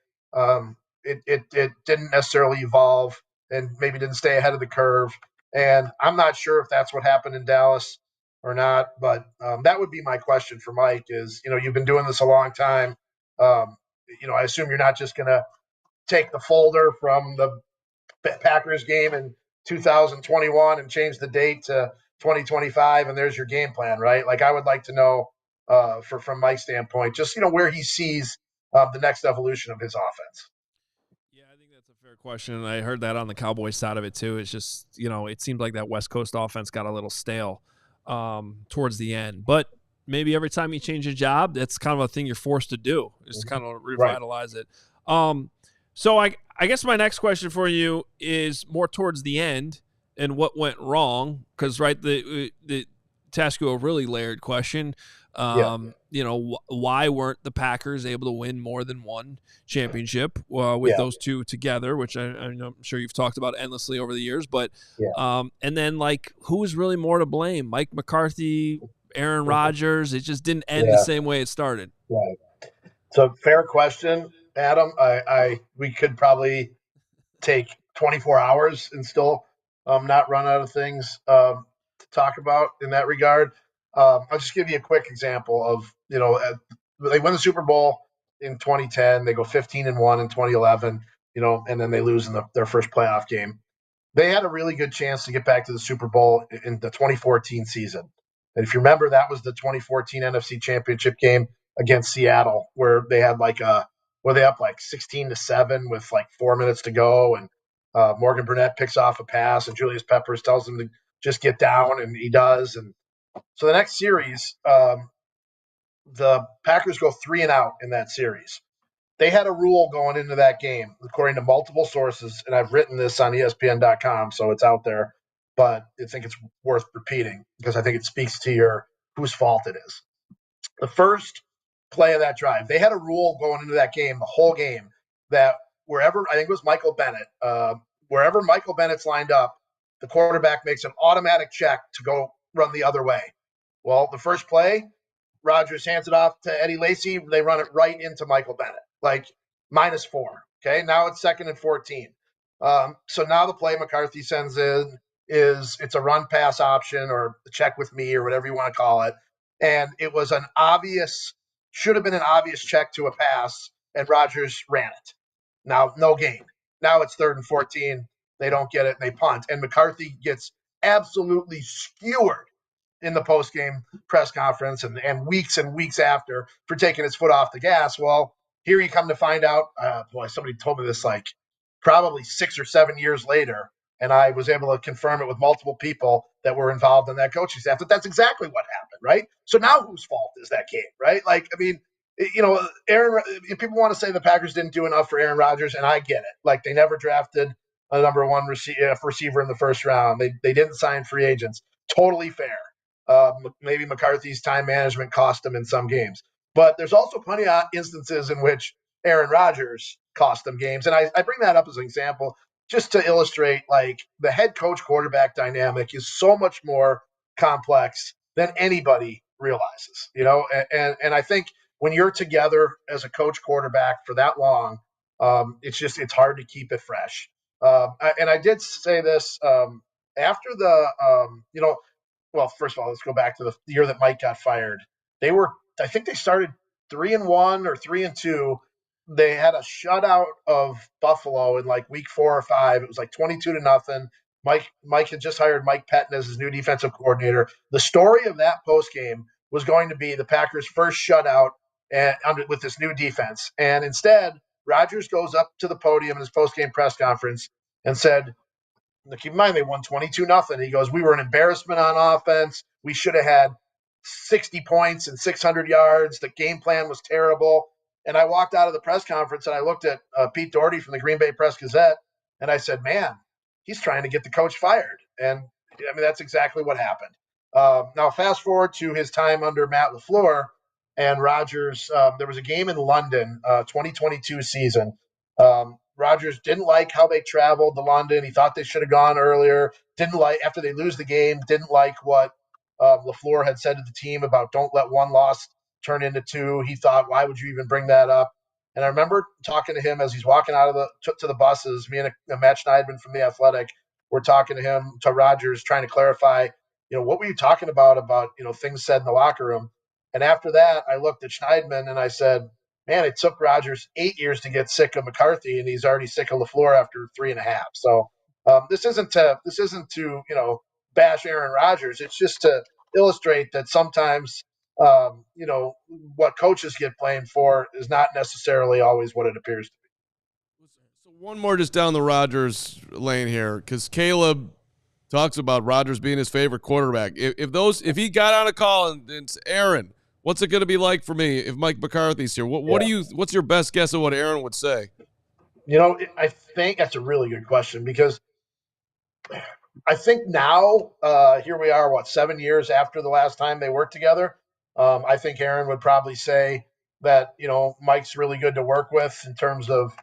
it didn't necessarily evolve and maybe didn't stay ahead of the curve. And I'm not sure if that's what happened in Dallas or not, but that would be my question for Mike is, you've been doing this a long time. I assume you're not just going to take the folder from the Packers game in 2021 and change the date to 2025, and there's your game plan, right? Like, I would like to know from Mike's standpoint, just, where he sees the next evolution of his offense. Yeah, I think that's a fair question. And I heard that on the Cowboys side of it too. It's just, it seemed like that West Coast offense got a little stale towards the end. But maybe every time you change a job, that's kind of a thing you're forced to do, is to kind of revitalize it. So I guess my next question for you is more towards the end and what went wrong, because to ask you a really layered question, why weren't the Packers able to win more than one championship with those two together, which I'm sure you've talked about endlessly over the years, but and then, like, who was really more to blame? Mike McCarthy, Aaron Rodgers? It just didn't end the same way it started. Right. It's a fair question, Adam. We could probably take 24 hours and still not run out of things to talk about in that regard. I'll just give you a quick example of, they win the Super Bowl in 2010. They go 15-1 in 2011, and then they lose in their first playoff game. They had a really good chance to get back to the Super Bowl in the 2014 season. And if you remember, that was the 2014 NFC Championship game. against Seattle, where they had where they up like 16-7 with like 4 minutes to go, and Morgan Burnett picks off a pass, and Julius Peppers tells him to just get down, and he does. And so the next series, the Packers go 3-and-out in that series. They had a rule going into that game, according to multiple sources, and I've written this on ESPN.com, so it's out there, but I think it's worth repeating because I think it speaks to whose fault it is. The first play of that drive, they had a rule going into that game, the whole game, that wherever, I think it was Michael Bennett, wherever Michael Bennett's lined up, the quarterback makes an automatic check to go run the other way. Well, the first play, Rodgers hands it off to Eddie Lacy. They run it right into Michael Bennett, like -4. Okay, now it's 2nd and 14. So now the play McCarthy sends in it's a run pass option or check with me or whatever you want to call it. And it was should have been an obvious check to a pass, and Rodgers ran it. Now, no gain. Now it's 3rd and 14. They don't get it, and they punt. And McCarthy gets absolutely skewered in the post-game press conference and weeks after for taking his foot off the gas. Well, here you come to find out, somebody told me this like probably 6 or 7 years later, and I was able to confirm it with multiple people that were involved in that coaching staff, that that's exactly what happened, right? So now whose fault is that game, right? Like, I mean, people want to say the Packers didn't do enough for Aaron Rodgers, and I get it. Like, they never drafted a number one receiver in the first round. They didn't sign free agents. Totally fair. Maybe McCarthy's time management cost them in some games. But there's also plenty of instances in which Aaron Rodgers cost them games. And I bring that up as an example just to illustrate, like, the head coach quarterback dynamic is so much more complex than anybody realizes, and I think when you're together as a coach quarterback for that long, it's hard to keep it fresh. And I did say this after well, first of all, let's go back to the year that Mike got fired. I think they started 3-1 or 3-2. They had a shutout of Buffalo in like week 4 or 5. It was like 22-0. Mike had just hired Mike Pettin as his new defensive coordinator. The story of that postgame was going to be the Packers' first shutout with this new defense. And instead, Rodgers goes up to the podium in his postgame press conference and said, keep in mind, they won 22-0. He goes, we were an embarrassment on offense. We should have had 60 points and 600 yards. The game plan was terrible. And I walked out of the press conference and I looked at Pete Doherty from the Green Bay Press-Gazette, and I said, man, he's trying to get the coach fired. And, I mean, that's exactly what happened. Now, fast forward to his time under Matt LaFleur and Rodgers. There was a game in London, 2022 season. Rodgers didn't like how they traveled to London. He thought they should have gone earlier. After they lose the game, didn't like what LaFleur had said to the team about don't let one loss turn into 2. He thought, why would you even bring that up? And I remember talking to him as he's walking out of to the buses. Me and Matt Schneidman from The Athletic were talking to Rodgers, trying to clarify, what were you talking about, things said in the locker room? And after that, I looked at Schneidman and I said, man, it took Rodgers 8 years to get sick of McCarthy, and he's already sick of LaFleur after 3.5. So this isn't to bash Aaron Rodgers. It's just to illustrate that sometimes what coaches get blamed for is not necessarily always what it appears to be. So one more just down the Rodgers lane here, because Caleb talks about Rodgers being his favorite quarterback. If he got on a call and Aaron, what's it going to be like for me if Mike McCarthy's here? What's your best guess of what Aaron would say? I think that's a really good question, because I think now, here we are, 7 years after the last time they worked together. I think Aaron would probably say that, Mike's really good to work with in terms of,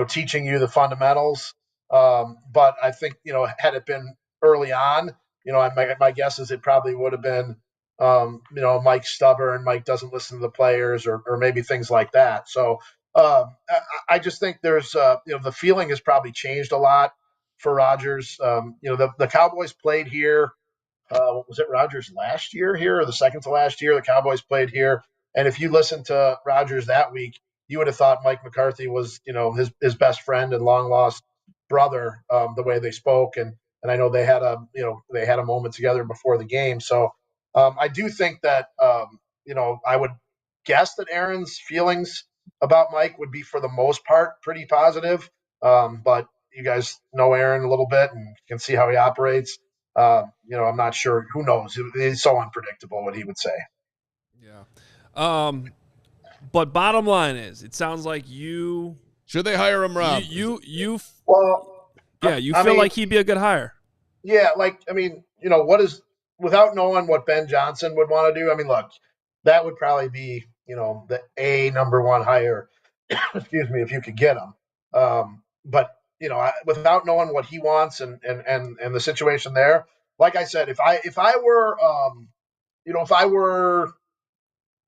teaching you the fundamentals. But I think, had it been early on, my guess is it probably would have been, Mike's stubborn, Mike doesn't listen to the players, or maybe things like that. So I just think there's, the feeling has probably changed a lot for Rodgers. The Cowboys played here. Was it Rodgers last year here, or the second to last year? The Cowboys played here. And if you listened to Rodgers that week, you would have thought Mike McCarthy was, his best friend and long lost brother, the way they spoke. And I know they had a moment together before the game. So I do think that, I would guess that Aaron's feelings about Mike would be for the most part pretty positive. But you guys know Aaron a little bit and can see how he operates. I'm not sure. Who knows? It's so unpredictable what he would say. Yeah. But bottom line is, it sounds like you Should they hire him, Rob? you I feel mean, like he'd be a good hire. Yeah, without knowing what Ben Johnson would want to do, I mean, look, that would probably be, the number one hire, excuse me, if you could get him. But, without knowing what he wants and the situation there, like I said, if I were,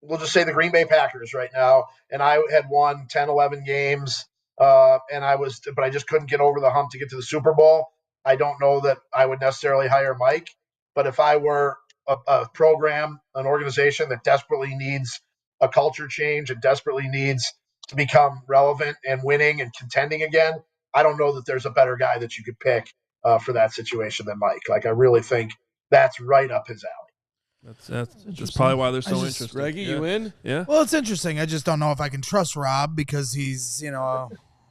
we'll just say the Green Bay Packers right now, and I had won 10, 11 games, but I just couldn't get over the hump to get to the Super Bowl. I don't know that I would necessarily hire Mike, but if I were a program, an organization that desperately needs a culture change and desperately needs to become relevant and winning and contending again, I don't know that there's a better guy that you could pick for that situation than Mike. Like, I really think that's right up his alley. That's probably why they're so interested. Reggie, you in? Yeah. Well, it's interesting. I just don't know if I can trust Rob because he's,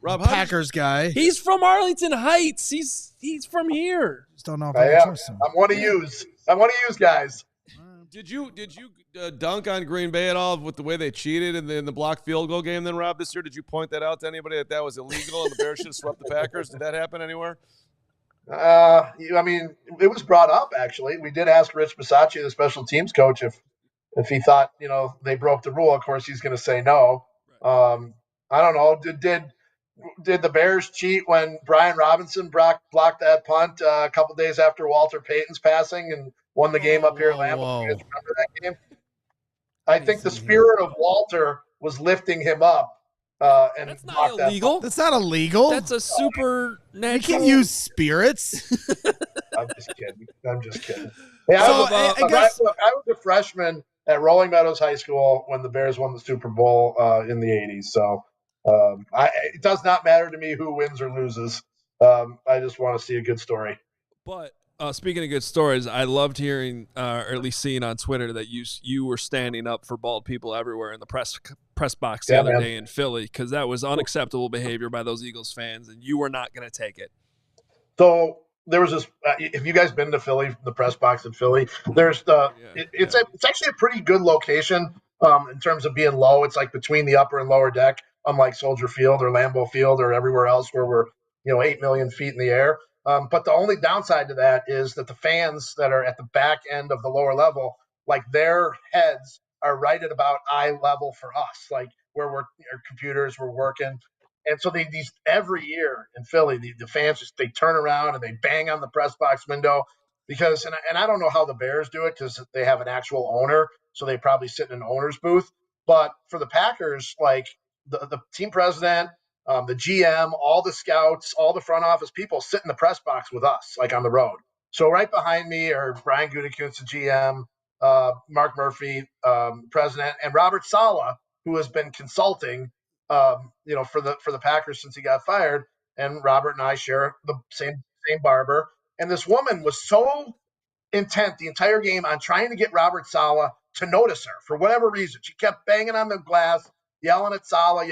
Rob, Packers guy. He's from Arlington Heights. He's from here. Just don't know if I can trust him. I'm one of yous. I'm one of yous guys. Did you dunk on Green Bay at all with the way they cheated in the blocked field goal game then, Rob, this year? Did you point that out to anybody that was illegal and the Bears should have swept the Packers? Did that happen anywhere? I mean, it was brought up, actually. We did ask Rich Bisaccia, the special teams coach, if he thought, they broke the rule. Of course, he's going to say no. I don't know. Did the Bears cheat when Brian Robinson blocked that punt a couple days after Walter Payton's passing and won the game up here at Lambeau? You guys remember that game? I think the spirit of Walter was lifting him up. And that's not illegal. That's not illegal. That's a supernatural. You can use spirits. I'm just kidding. Hey, So, I was a freshman at Rolling Meadows High School when the Bears won the Super Bowl in the 80s. So it does not matter to me who wins or loses. I just want to see a good story. But speaking of good stories, I loved hearing, or at least seeing on Twitter, that you were standing up for bald people everywhere in the press box the other day in Philly, because that was unacceptable behavior by those Eagles fans, and you were not going to take it. So there was this. Have you guys been to Philly? The press box in Philly. There's it's actually a pretty good location in terms of being low. It's like between the upper and lower deck, unlike Soldier Field or Lambeau Field or everywhere else where we're 8 million feet in the air. But the only downside to that is that the fans that are at the back end of the lower level, like their heads are right at about eye level for us, like where our computers were working. And so these every year in Philly, the fans they turn around and they bang on the press box window because, and I don't know how the Bears do it because they have an actual owner, so they probably sit in an owner's booth. But for the Packers, like the team president, the GM, all the scouts, all the front office people sit in the press box with us, like on the road. So right behind me are Brian Gutekunst, the GM, Mark Murphy, president, and Robert Saleh, who has been consulting, for the Packers since he got fired. And Robert and I share the same barber. And this woman was so intent the entire game on trying to get Robert Saleh to notice her for whatever reason. She kept banging on the glass, yelling at Saleh,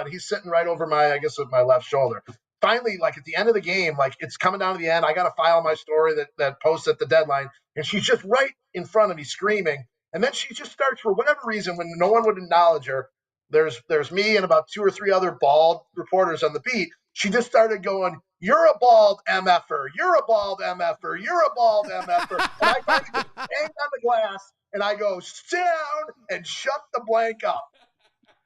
and he's sitting right over my left shoulder. Finally, like at the end of the game, like it's coming down to the end, I got to file my story that posts at the deadline, and she's just right in front of me screaming. And then she just starts, for whatever reason, when no one would acknowledge her, there's me and about 2 or 3 other bald reporters on the beat. She just started going, "You're a bald MFer. You're a bald MFer. You're a bald MFer." And I finally just banged on the glass, and I go, "Sit down and shut the blank up."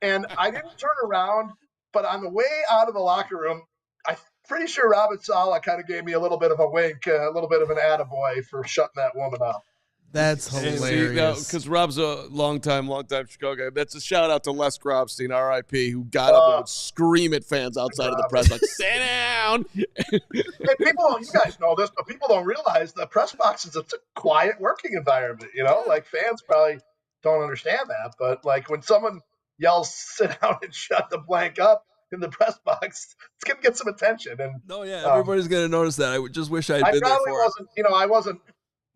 And I didn't turn around, but on the way out of the locker room, I'm pretty sure Robert Saleh kind of gave me a little bit of a wink, a little bit of an attaboy for shutting that woman up. That's hilarious. Because Rob's a long time Chicago guy. That's a shout out to Les Grobstein, R.I.P., who got up and would scream at fans outside of the press, like, "Sit down!" Hey, you guys know this, but people don't realize the press box is a quiet working environment. Like fans probably don't understand that, but like when someone yells, "Sit down and shut the blank up" in the press box, it's gonna get some attention. And everybody's gonna notice that. I would just wish I'd been there for I wasn't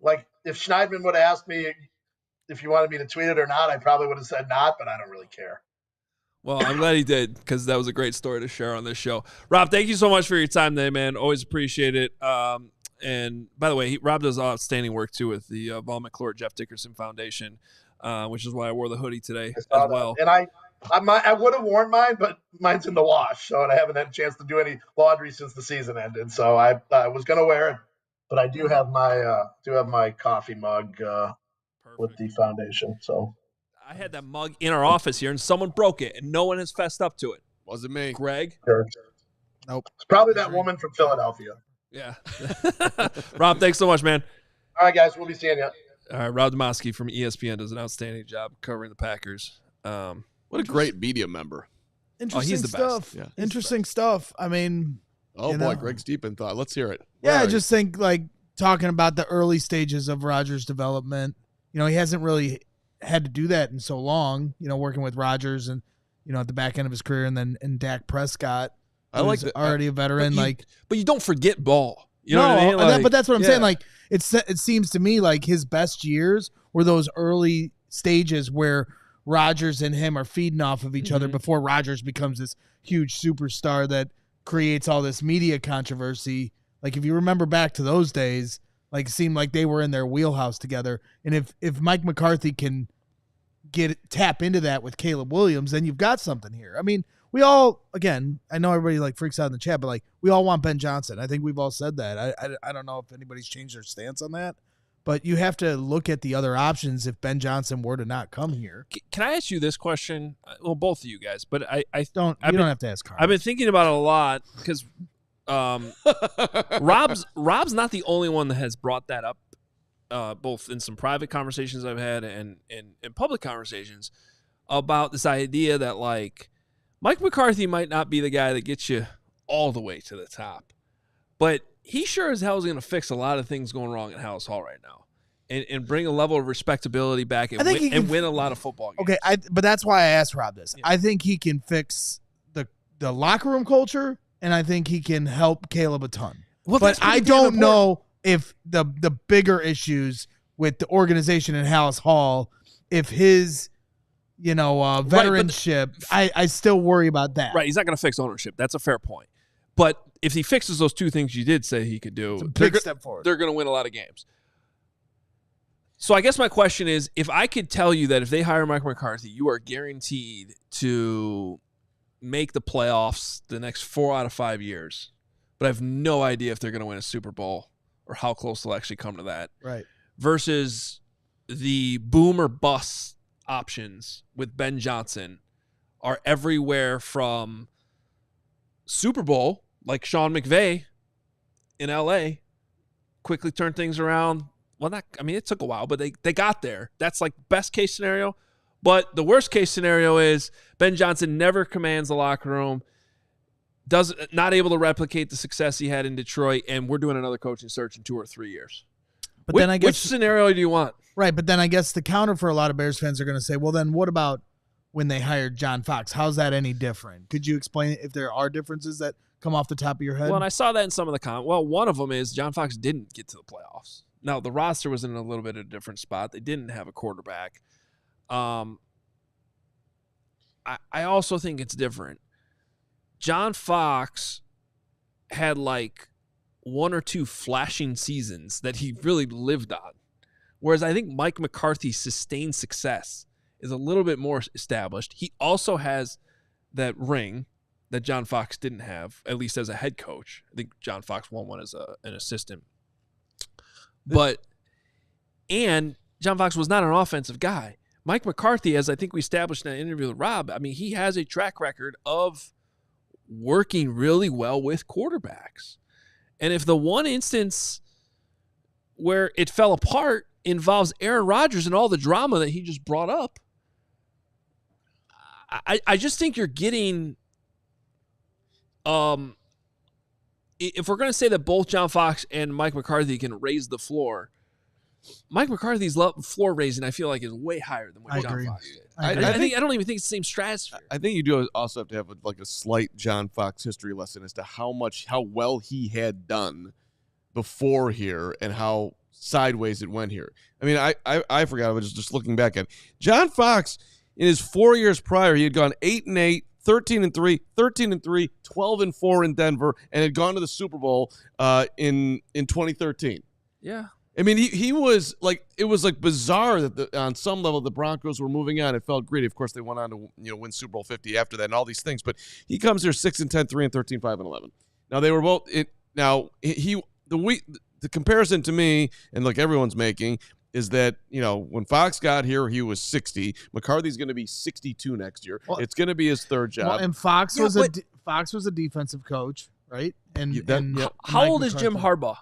like, if Schneidman would have asked me, if you wanted me to tweet it or not, I probably would have said not, but I don't really care. Well, I'm glad he did because that was a great story to share on this show. Rob, thank you so much for your time today, man. Always appreciate it. And by the way, Rob does outstanding work too with the Vol McClure Jeff Dickerson Foundation, which is why I wore the hoodie today as well. And I would have worn mine, but mine's in the wash, so I haven't had a chance to do any laundry since the season ended. So I was gonna wear it, but I do have my coffee mug with the foundation. So I had that mug in our office here, and someone broke it, and no one has fessed up to it. Wasn't me. Greg? Sure. Nope. It's probably that woman from Philadelphia. Yeah. Rob, thanks so much, man. All right, guys, we'll be seeing you. All right, Rob Demoski from ESPN does an outstanding job covering the Packers. What a great media member. Interesting he's the stuff. best. Yeah, Interesting stuff. I mean, Oh, boy, Greg's deep in thought. Let's hear it. yeah, I Right. just think like talking about the early stages of Rodgers' development. He hasn't really had to do that in so long. Working with Rodgers and at the back end of his career, and then Dak Prescott. I like who's that. already a veteran. But you don't forget Ball. You know what I mean? But that's what I'm yeah. saying. Like it seems to me like his best years were those early stages where Rodgers and him are feeding off of each other before Rodgers becomes this huge superstar that creates all this media controversy. Like if you remember back to those days, like it seemed like they were in their wheelhouse together. And if Mike McCarthy can tap into that with Caleb Williams, then you've got something here. I mean, we all, again, I know everybody like freaks out in the chat, but like we all want Ben Johnson. I think we've all said that. I don't know if anybody's changed their stance on that, but you have to look at the other options if Ben Johnson were to not come here. Can I ask you this question? Well, both of you guys, but you don't have to ask Carl. I've been thinking about it a lot because Rob's not the only one that has brought that up, both in some private conversations I've had and in public conversations about this idea that like Mike McCarthy might not be the guy that gets you all the way to the top, but he sure as hell is going to fix a lot of things going wrong at Hallis Hall right now and bring a level of respectability back and win a lot of football games. Okay, but that's why I asked Rob this. Yeah. I think he can fix the locker room culture, and I think he can help Caleb a ton. Well, but I don't know if the bigger issues with the organization in Hallis Hall, if his veteranship, I still worry about that. Right, he's not going to fix ownership. That's a fair point. But if he fixes those two things you did say he could do, it's a big step forward. They're going to win a lot of games. So I guess my question is, if I could tell you that if they hire Mike McCarthy, you are guaranteed to make the playoffs the next 4 out of 5 years, but I have no idea if they're going to win a Super Bowl or how close they'll actually come to that. Right. Versus the boom or bust options with Ben Johnson are everywhere from Super Bowl, like Sean McVay in LA, quickly turned things around. Well, it took a while, but they got there. That's like best case scenario. But the worst case scenario is Ben Johnson never commands the locker room, not able to replicate the success he had in Detroit, and we're doing another coaching search in 2 or 3 years. But then I guess which scenario do you want? Right, but then I guess the counter for a lot of Bears fans are going to say, well, then what about when they hired John Fox? How's that any different? Could you explain if there are differences that come off the top of your head? Well, and I saw that in some of the comments. Well, one of them is John Fox didn't get to the playoffs. Now, the roster was in a little bit of a different spot. They didn't have a quarterback. I also think it's different. John Fox had like 1 or 2 flashing seasons that he really lived on. Whereas I think Mike McCarthy's sustained success is a little bit more established. He also has that ring that John Fox didn't have, at least as a head coach. I think John Fox won one as an assistant. And John Fox was not an offensive guy. Mike McCarthy, as I think we established in that interview with Rob, he has a track record of working really well with quarterbacks. And if the one instance where it fell apart involves Aaron Rodgers and all the drama that he just brought up, I just think you're getting if we're going to say that both John Fox and Mike McCarthy can raise the floor, Mike McCarthy's floor raising, I feel like, is way higher than what John Fox did. I don't even think it's the same stratosphere. I think you do also have to have a slight John Fox history lesson as to how well he had done before here and how sideways it went here. I mean, I forgot. I was just looking back at it. John Fox, in his 4 years prior, he had gone 8-8, 13-3, 13-3, 12-4 in Denver, and had gone to the Super Bowl in 2013. Yeah. I mean, he was like, it was like bizarre that on some level the Broncos were moving on. It felt greedy. Of course, they went on to win Super Bowl 50 after that and all these things. But he comes here 6-10, 3-13, 5-11. Now they were both. The comparison to me and like everyone's making is that when Fox got here he was 60. McCarthy's going to be 62 next year. Well, it's going to be his third job. Well, and Fox was a defensive coach, right? And how old is Jim Harbaugh?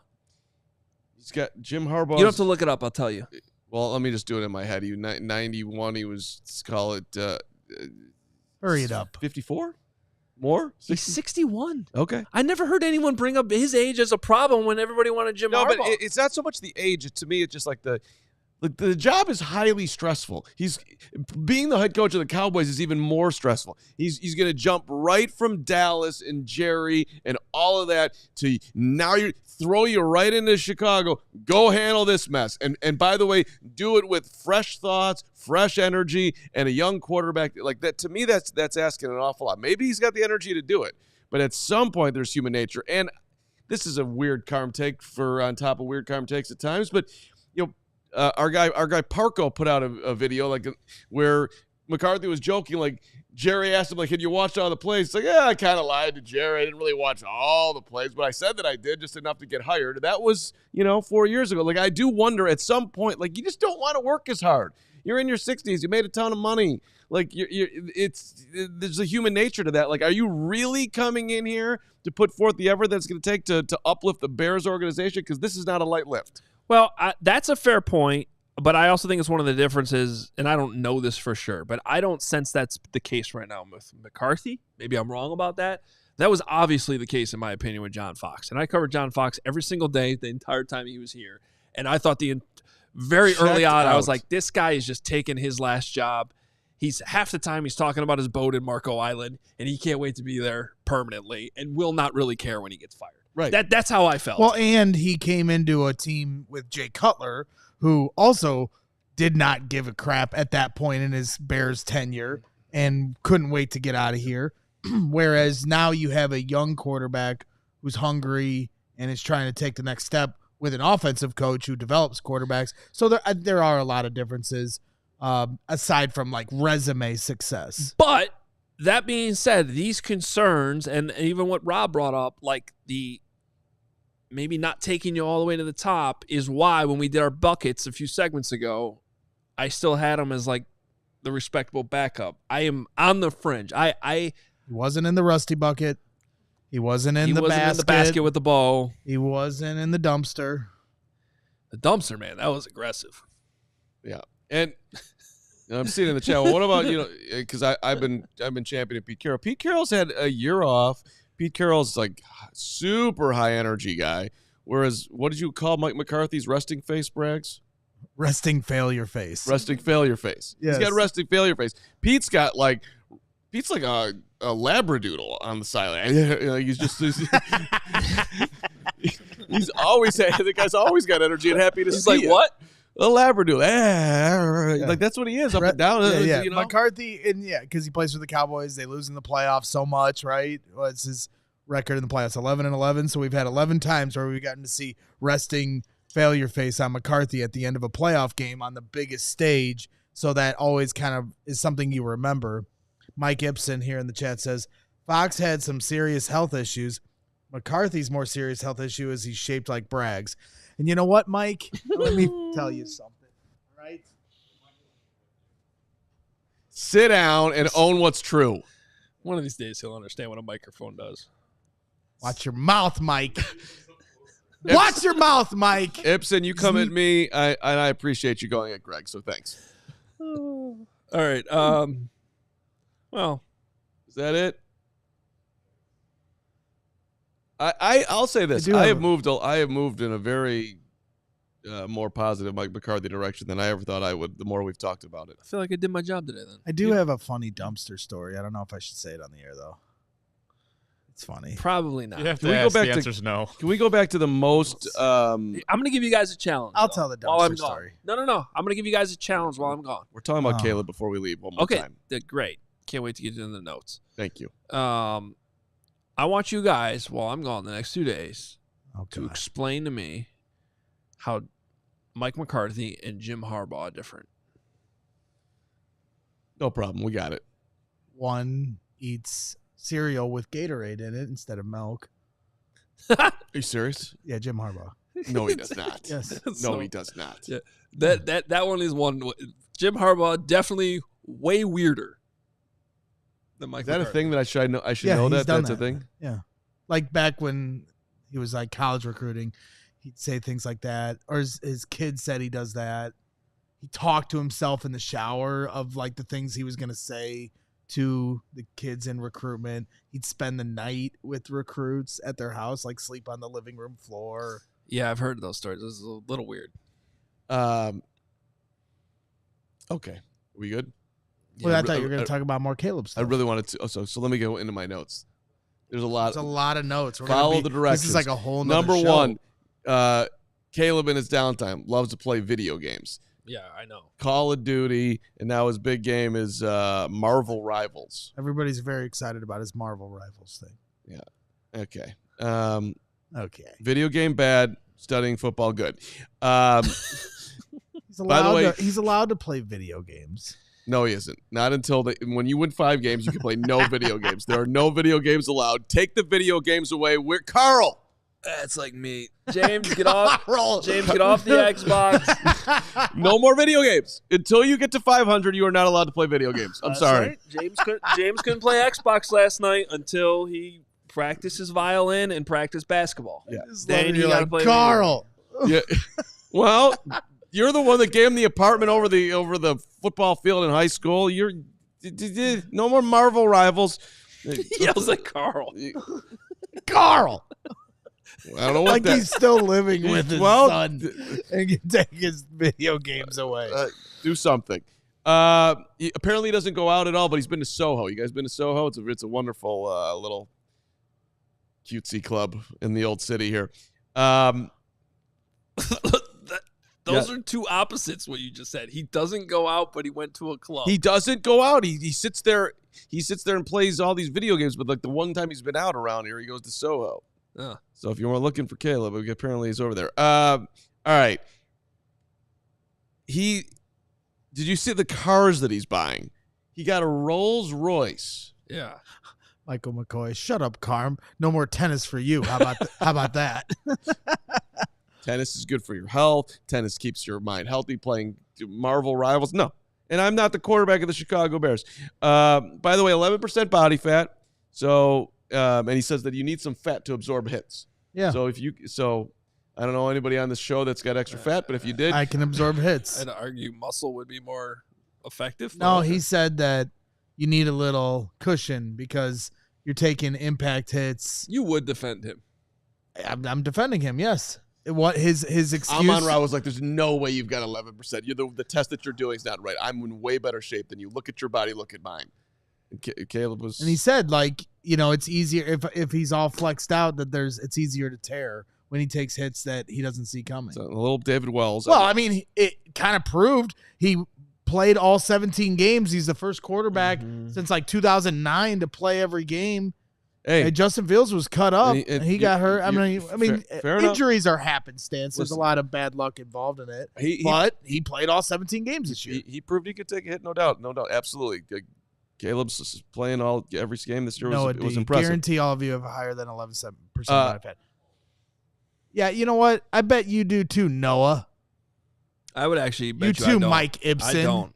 He's got Jim Harbaugh. You don't have to look it up. I'll tell you. Well, let me just do it in my head. 91. He was, let's call it. Hurry it up. 54? More? 60? He's 61. Okay. I never heard anyone bring up his age as a problem when everybody wanted Jim Harbaugh. No, but it's not so much the age. To me, it's just like the job is highly stressful. He's being the head coach of the Cowboys is even more stressful. He's going to jump right from Dallas and Jerry and all of that to now throw you right into Chicago. Go handle this mess. And by the way, do it with fresh thoughts, fresh energy, and a young quarterback like that. To me, that's asking an awful lot. Maybe he's got the energy to do it, but at some point there's human nature. And this is a weird Carm take on top of weird Carm takes at times, but our guy Parco put out a video like where McCarthy was joking, like Jerry asked him, like, had you watched all the plays? It's like, yeah, I kind of lied to Jerry. I didn't really watch all the plays, but I said that I did, just enough to get hired. That was 4 years ago. Like, I do wonder at some point, like, you just don't want to work as hard. You're in your 60s. You made a ton of money. Like, there's a human nature to that. Like, are you really coming in here to put forth the effort that's going to take to uplift the Bears organization? Because this is not a light lift. Well, that's a fair point, but I also think it's one of the differences, and I don't know this for sure, but I don't sense that's the case right now with McCarthy. Maybe I'm wrong about that. That was obviously the case, in my opinion, with John Fox. And I covered John Fox every single day the entire time he was here. And I thought very early on, I was like, this guy is just taking his last job. He's half the time he's talking about his boat in Marco Island, and he can't wait to be there permanently and will not really care when he gets fired. Right. That's how I felt. Well, and he came into a team with Jay Cutler, who also did not give a crap at that point in his Bears tenure and couldn't wait to get out of here. Whereas now you have a young quarterback who's hungry and is trying to take the next step with an offensive coach who develops quarterbacks. So there are a lot of differences aside from like resume success. But that being said, these concerns and even what Rob brought up, like the maybe not taking you all the way to the top, is why when we did our buckets a few segments ago, I still had him as like the respectable backup. I am on the fringe. He wasn't in the rusty bucket. He wasn't in the basket with the ball. He wasn't in the dumpster. The dumpster, man, that was aggressive. Yeah, and I'm seeing in the chat. Well, what about because I've been championing Pete Carroll. Pete Carroll's had a year off. Pete Carroll's like super high energy guy. Whereas, what did you call Mike McCarthy's resting face, Braggs? Resting failure face. Resting failure face. Yes. He's got resting failure face. Pete's like a labradoodle on the sideline. He's always the guy's always got energy and happy to see like, you. What? A labradoodle. Like that's what he is, up and down. Yeah. McCarthy, because he plays for the Cowboys, they lose in the playoffs so much, right? What's his record in the playoffs? 11-11. So we've had 11 times where we've gotten to see resting failure face on McCarthy at the end of a playoff game on the biggest stage. So that always kind of is something you remember. Mike Ibsen here in the chat says, Fox had some serious health issues. McCarthy's more serious health issue is he's shaped like Braggs. And you know what, Mike? Let me tell you something, all right? Sit down and own what's true. One of these days he'll understand what a microphone does. Watch your mouth, Mike. Watch your mouth, Mike. Ibsen, you come at me, and I appreciate you going at Greg, so thanks. All right. Well, is that it? I'll say this. I have moved in a very more positive Mike McCarthy direction than I ever thought I would. The more we've talked about it, I feel like I did my job today. Then I do have a funny dumpster story. I don't know if I should say it on the air though. It's funny. Probably not. You have Can to we go ask. back The to- answer's no. Can we go back to the most? I'm going to give you guys a challenge. I'll though, tell the while I'm dumpster gone. story. No. I'm going to give you guys a challenge while I'm gone. We're talking about Oh. Caleb before we leave one more Okay, time. great. Can't wait to get into the notes. Thank you. I want you guys, while I'm gone the next 2 days, to Okay. explain to me how Mike McCarthy and Jim Harbaugh are different. No problem. We got it. One eats cereal with Gatorade in it instead of milk. Are you serious? Yeah, Jim Harbaugh. No, he does not. Yes. No, So- he does not. Yeah. That one is one. Jim Harbaugh definitely way weirder than Mike Is that a McCarthy. thing that I should know? I should Yeah, know he's that done that's a that. thing. Yeah. Like back when he was like college recruiting, he'd say things like that. Or his kid said he does that. He talked to himself in the shower of like the things he was going to say to the kids in recruitment. He'd spend the night with recruits at their house, like sleep on the living room floor. Yeah, I've heard those stories. This is a little weird. Okay. Are we good? Well, Yeah, I thought you were I- going to talk about more Caleb I stuff. really wanted to. So let me go into my notes. There's a lot. There's a lot of notes. We're gonna Follow be- the directions. This is like a whole nother Number show. one, Caleb in his downtime loves to play video games. Yeah, I know. Call of Duty, and now his big game is Marvel Rivals. Everybody's very excited about his Marvel Rivals thing. Okay. Okay. Video game bad, studying football good. He's By the allowed, way- he's allowed to play video games. No, he isn't. Not until when you win 5 games, you can play no video games. There are no video games allowed. Take the video games away. Carl. That's like me. James, get off. Carl. James, get off the Xbox. No more video games. Until you get to 500, you are not allowed to play video games. I'm That's sorry. right. James couldn't play Xbox last night until he practiced his violin and practiced basketball. Yeah. Then you You're gotta like, play Carl. Yeah. Well, you're the one that gave him the apartment over the football field in high school. You're no more Marvel Rivals. He yells at Carl. Carl. I don't know what Like that. he's still living with his Well, son and can take his video games away. Do something. He apparently doesn't go out at all, but he's been to Soho. You guys been to Soho? It's a wonderful little cutesy club in the old city here. Those are two opposites. What you just said. He doesn't go out, but he went to a club. He doesn't go out. He sits there. He sits there and plays all these video games. But like the one time he's been out around here, he goes to Soho. Oh. So if you were looking for Caleb, apparently he's over there. All right. Did you see the cars that he's buying? He got a Rolls Royce. Yeah. Michael McCoy, shut up, Carm. No more tennis for you. How about that? Tennis is good for your health. Tennis keeps your mind healthy. Playing Marvel Rivals. No. And I'm not the quarterback of the Chicago Bears. By the way, 11% body fat. So, and he says that you need some fat to absorb hits. Yeah. So I don't know anybody on this show that's got extra fat, but if you did, I can absorb hits. I'd argue muscle would be more effective. No, he said that you need a little cushion because you're taking impact hits. You would defend him. I'm defending him. Yes. What his excuse? Amon Ra was like, "There's no way you've got 11%. You're the test that you're doing is not right. I'm in way better shape than you. Look at your body. Look at mine." And Caleb was, And he said, like, it's easier if he's all flexed out that it's easier to tear when he takes hits that he doesn't see coming. a little David Wells. Well, I mean, it kind of proved he played all 17 games. He's the first quarterback since like 2009 to play every game. hey, And Justin Fields was cut up. And He got hurt. I mean, fair enough. injuries are happenstance. There's Listen. a lot of bad luck involved in it. he But he played all 17 games this year. he proved he could take a hit, no doubt, absolutely. Caleb's playing every game this year. No, It was impressive. Guarantee all of you have a higher than 11% body fat. Yeah, you know what? I bet you do too, Noah. I would actually bet You you I too, don't. Mike Ibsen. I don't.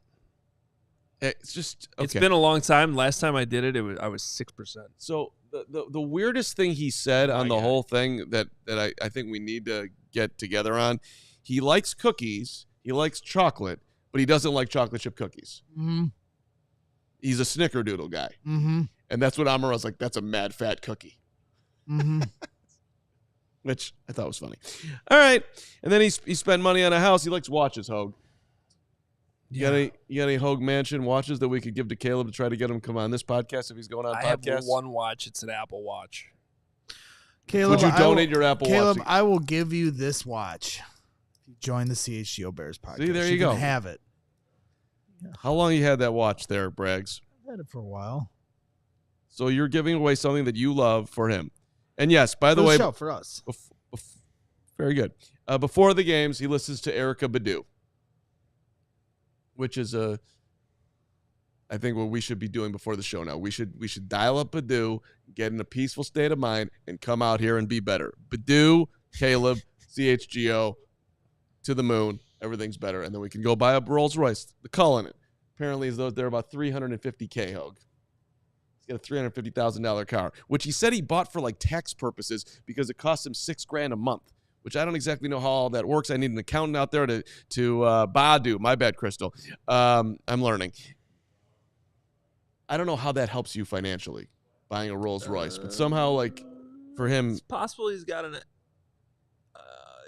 It's just okay. It's been a long time. Last time I did it, I was 6%. So the weirdest thing he said on the God. whole thing that I think we need to get together on, he likes cookies, he likes chocolate, but he doesn't like chocolate chip cookies. Mm-hmm. He's a snickerdoodle guy. Mm-hmm. And that's what Amara was like, that's a mad fat cookie. Mm-hmm. Which I thought was funny. All right. And then he spent money on a house. He likes watches, Hoge. You got any Hoge Mansion watches that we could give to Caleb to try to get him to come on this podcast if he's going on podcast? I have one watch. It's an Apple Watch. Caleb, would you donate your Apple Watch? Caleb, I will give you this watch. If you join the CHGO Bears podcast. See, there you go. Can have it. How long you had that watch there, Braggs? I've had it for a while. So you're giving away something that you love for him. And yes, by the For way, show, for us. Very good. Before the games, he listens to Erykah Badu, which is I think what we should be doing before the show now. We should dial up Badu, get in a peaceful state of mind, and come out here and be better. Badu, Caleb, CHGO, to the moon. Everything's better. And then we can go buy a Rolls Royce, the Cullinan. Apparently, they're about $350K, Hoge. He's got a $350,000 car, which he said he bought for like tax purposes because it cost him $6,000 a month, which I don't exactly know how all that works. I need an accountant out there to Badu. My bad, Crystal. I'm learning. I don't know how that helps you financially, buying a Rolls Royce, but somehow, like, for him, it's possible he's got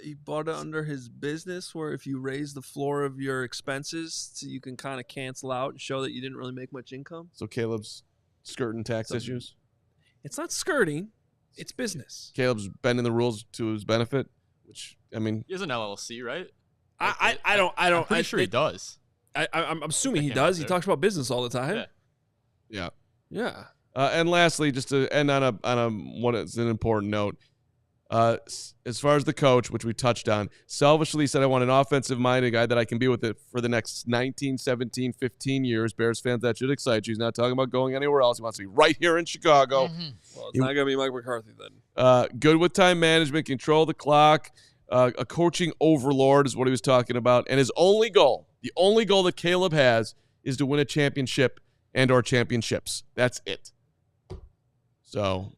he bought it under his business where if you raise the floor of your expenses, so you can kind of cancel out and show that you didn't really make much income. So Caleb's skirting tax issues. It's not skirting; it's business. Caleb's bending the rules to his benefit, which I mean, He has an LLC, right? I don't. I'm pretty sure he does. I'm assuming he came does. out He there. talks about business all the time. yeah. Yeah. And lastly, just to end on an important note, as far as the coach, which we touched on, selfishly said I want an offensive-minded guy that I can be with it for the next 19, 17, 15 years. Bears fans, that should excite you. He's not talking about going anywhere else. He wants to be right here in Chicago. Mm-hmm. Well, it's not going to be Mike McCarthy then. Good with time management, control the clock. A coaching overlord is what he was talking about. And his only goal, the only goal that Caleb has, is to win a championship and or championships. That's it. So,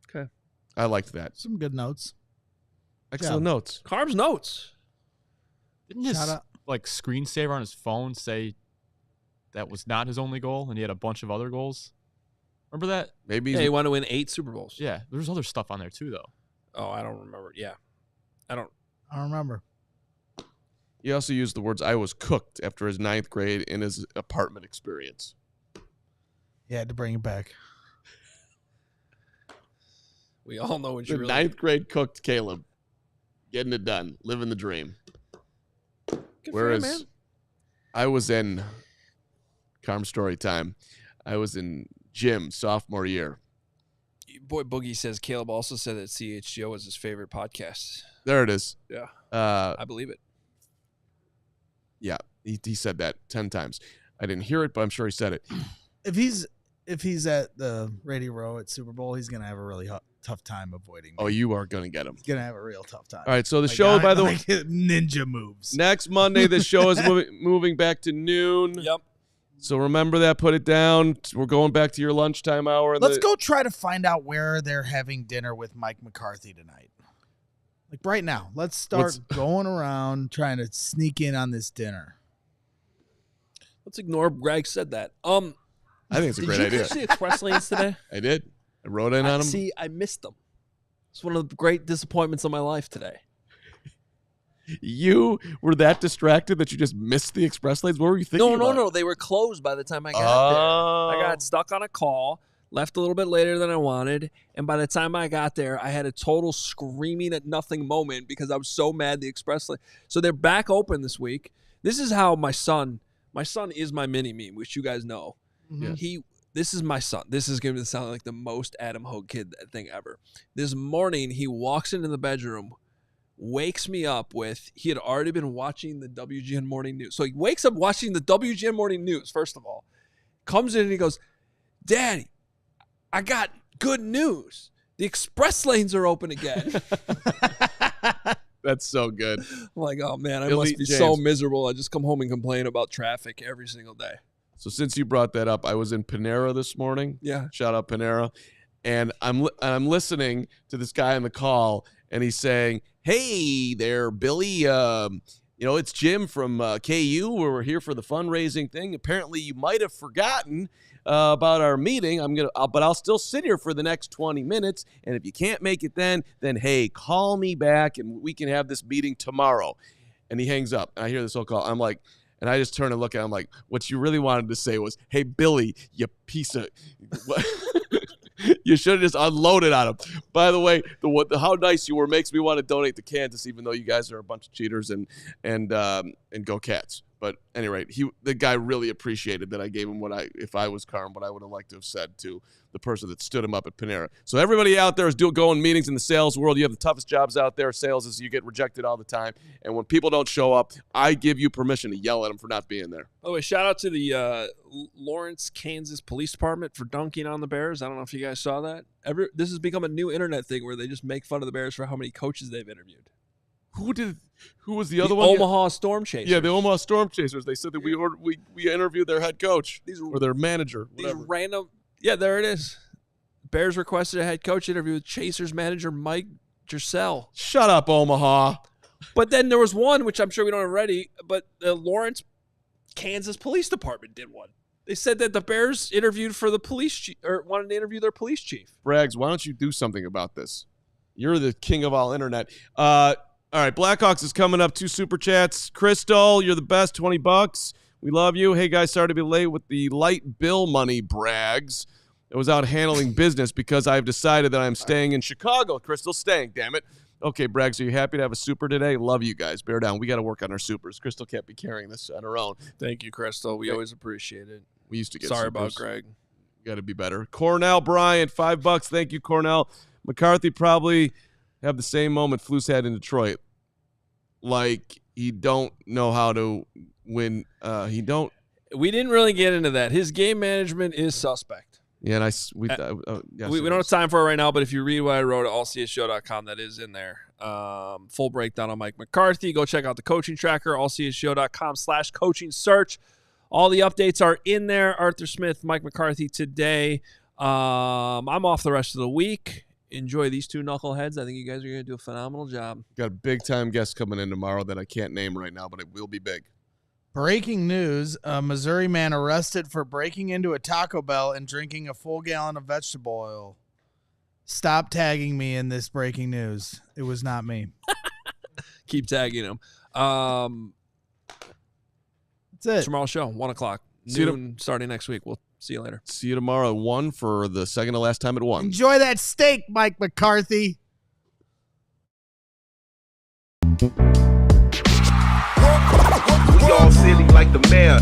okay, I liked that. Some good notes. Excellent notes. Carb's notes. Didn't his Shout out. screensaver on his phone say that was not his only goal, and he had a bunch of other goals? Remember that? Maybe Yeah, he wanted to win 8 Super Bowls. Yeah, there's other stuff on there too, though. Oh, I don't remember. Yeah, I don't. I don't remember. he also used the words, I was cooked after his 9th grade in his apartment experience. You had to bring it back. We all know what The you really. 9th grade cooked Caleb. Getting it done. Living the dream. Good for Whereas him, man. I was in Carm story time. I was in gym sophomore year. Boy, Boogie says Caleb also said that CHGO was his favorite podcast. There it is. Yeah, Uh, I believe it. yeah, he said that 10 times. I didn't hear it, but I'm sure he said it. If he's at the Radio Row at Super Bowl, he's gonna have a really tough time avoiding me. Oh, you are going to get him. He's gonna have a real tough time. All right, so the Like, show, by the way, ninja moves. next Monday, the show is moving back to noon. Yep. So remember that. Put it down. We're going back to your lunchtime hour. Let's go try to find out where they're having dinner with Mike McCarthy tonight. Like right now, let's start going around trying to sneak in on this dinner. Let's ignore Greg said that. I think it's a great Did you idea. guys see Express Lanes today? I did. I wrote in on him. See, I missed them. It's one of the great disappointments of my life today. You were that distracted that you just missed the express lanes? What were you thinking No. They were closed by the time I got there. I got stuck on a call, left a little bit later than I wanted, and by the time I got there, I had a total screaming at nothing moment because I was so mad the express lane. So they're back open this week. This is how my son is my mini me, which you guys know. Mhm. This is my son. This is going to sound like the most Adam Hoge kid thing ever. This morning, he walks into the bedroom, wakes me up with, he had already been watching the WGN Morning News. So he wakes up watching the WGN Morning News, first of all. Comes in and he goes, Daddy, I got good news. The express lanes are open again. That's so good. I'm like, oh, man, I Elite must be James. so miserable. I just come home and complain about traffic every single day. So since you brought that up, I was in Panera this morning. Yeah. Shout out Panera. And I'm listening to this guy on the call, and he's saying, hey there, Billy. It's Jim from KU. We're here for the fundraising thing. Apparently, you might have forgotten about our meeting. But I'll still sit here for the next 20 minutes. And if you can't make it then hey, call me back, and we can have this meeting tomorrow. And he hangs up. And I hear this whole call. I'm like, And I just turned and look at him like, what you really wanted to say was, hey, Billy, you piece of – you should have just unloaded on him. By the way, how nice you were makes me want to donate to Kansas, even though you guys are a bunch of cheaters and go Cats. But at any rate, the guy really appreciated that I gave him if I was Carm, what I would have liked to have said to the person that stood him up at Panera. So everybody out there is going meetings in the sales world. You have the toughest jobs out there. Sales is you get rejected all the time. And when people don't show up, I give you permission to yell at them for not being there. By the way, shout out to the Lawrence, Kansas Police Department for dunking on the Bears. I don't know if you guys saw that. This has become a new internet thing where they just make fun of the Bears for how many coaches they've interviewed. Who was the other one? Omaha Storm Chasers. Yeah, the Omaha Storm Chasers. They said that we interviewed their head coach or their manager. These random. Yeah, there it is. Bears requested a head coach interview with Chasers manager Mike Giselle. Shut up, Omaha. But then there was one, which I'm sure we don't have ready, but the Lawrence, Kansas Police Department did one. They said that the Bears interviewed for the police chief, or wanted to interview their police chief. Braggs, why don't you do something about this? You're the king of all internet. All right, Blackhawks is coming up. 2 super chats. Crystal, you're the best. $20. We love you. Hey, guys, sorry to be late with the light bill money, Braggs. I was out handling business because I've decided that I'm staying in Chicago. Crystal's staying, damn it. Okay, Braggs, are you happy to have a super today? Love you guys. Bear down. We got to work on our supers. Crystal can't be carrying this on her own. Thank you, Crystal. We always appreciate it. We used to get Sorry supers. about Greg. Got to be better. Cornell Bryant, $5. Thank you, Cornell. McCarthy probably have the same moment Flus had in Detroit. Like he don't know how to win. We didn't really get into that. His game management is suspect. Yeah, and we don't have time for it right now, but if you read what I wrote at allchgo.com, that is in there. Full breakdown on Mike McCarthy. Go check out the coaching tracker, allchgo.com/coaching search. All the updates are in there. Arthur Smith, Mike McCarthy today. I'm off the rest of the week. Enjoy these 2 knuckleheads. I think you guys are going to do a phenomenal job. Got a big-time guest coming in tomorrow that I can't name right now, but it will be big. Breaking news, a Missouri man arrested for breaking into a Taco Bell and drinking a full gallon of vegetable oil. Stop tagging me in this breaking news. It was not me. Keep tagging him. That's it. Tomorrow's show, 1 o'clock. Noon, starting next week. We'll see you later. See you tomorrow at 1 for the second to last time at 1. Enjoy that steak, Mike McCarthy. We all silly like the mayor.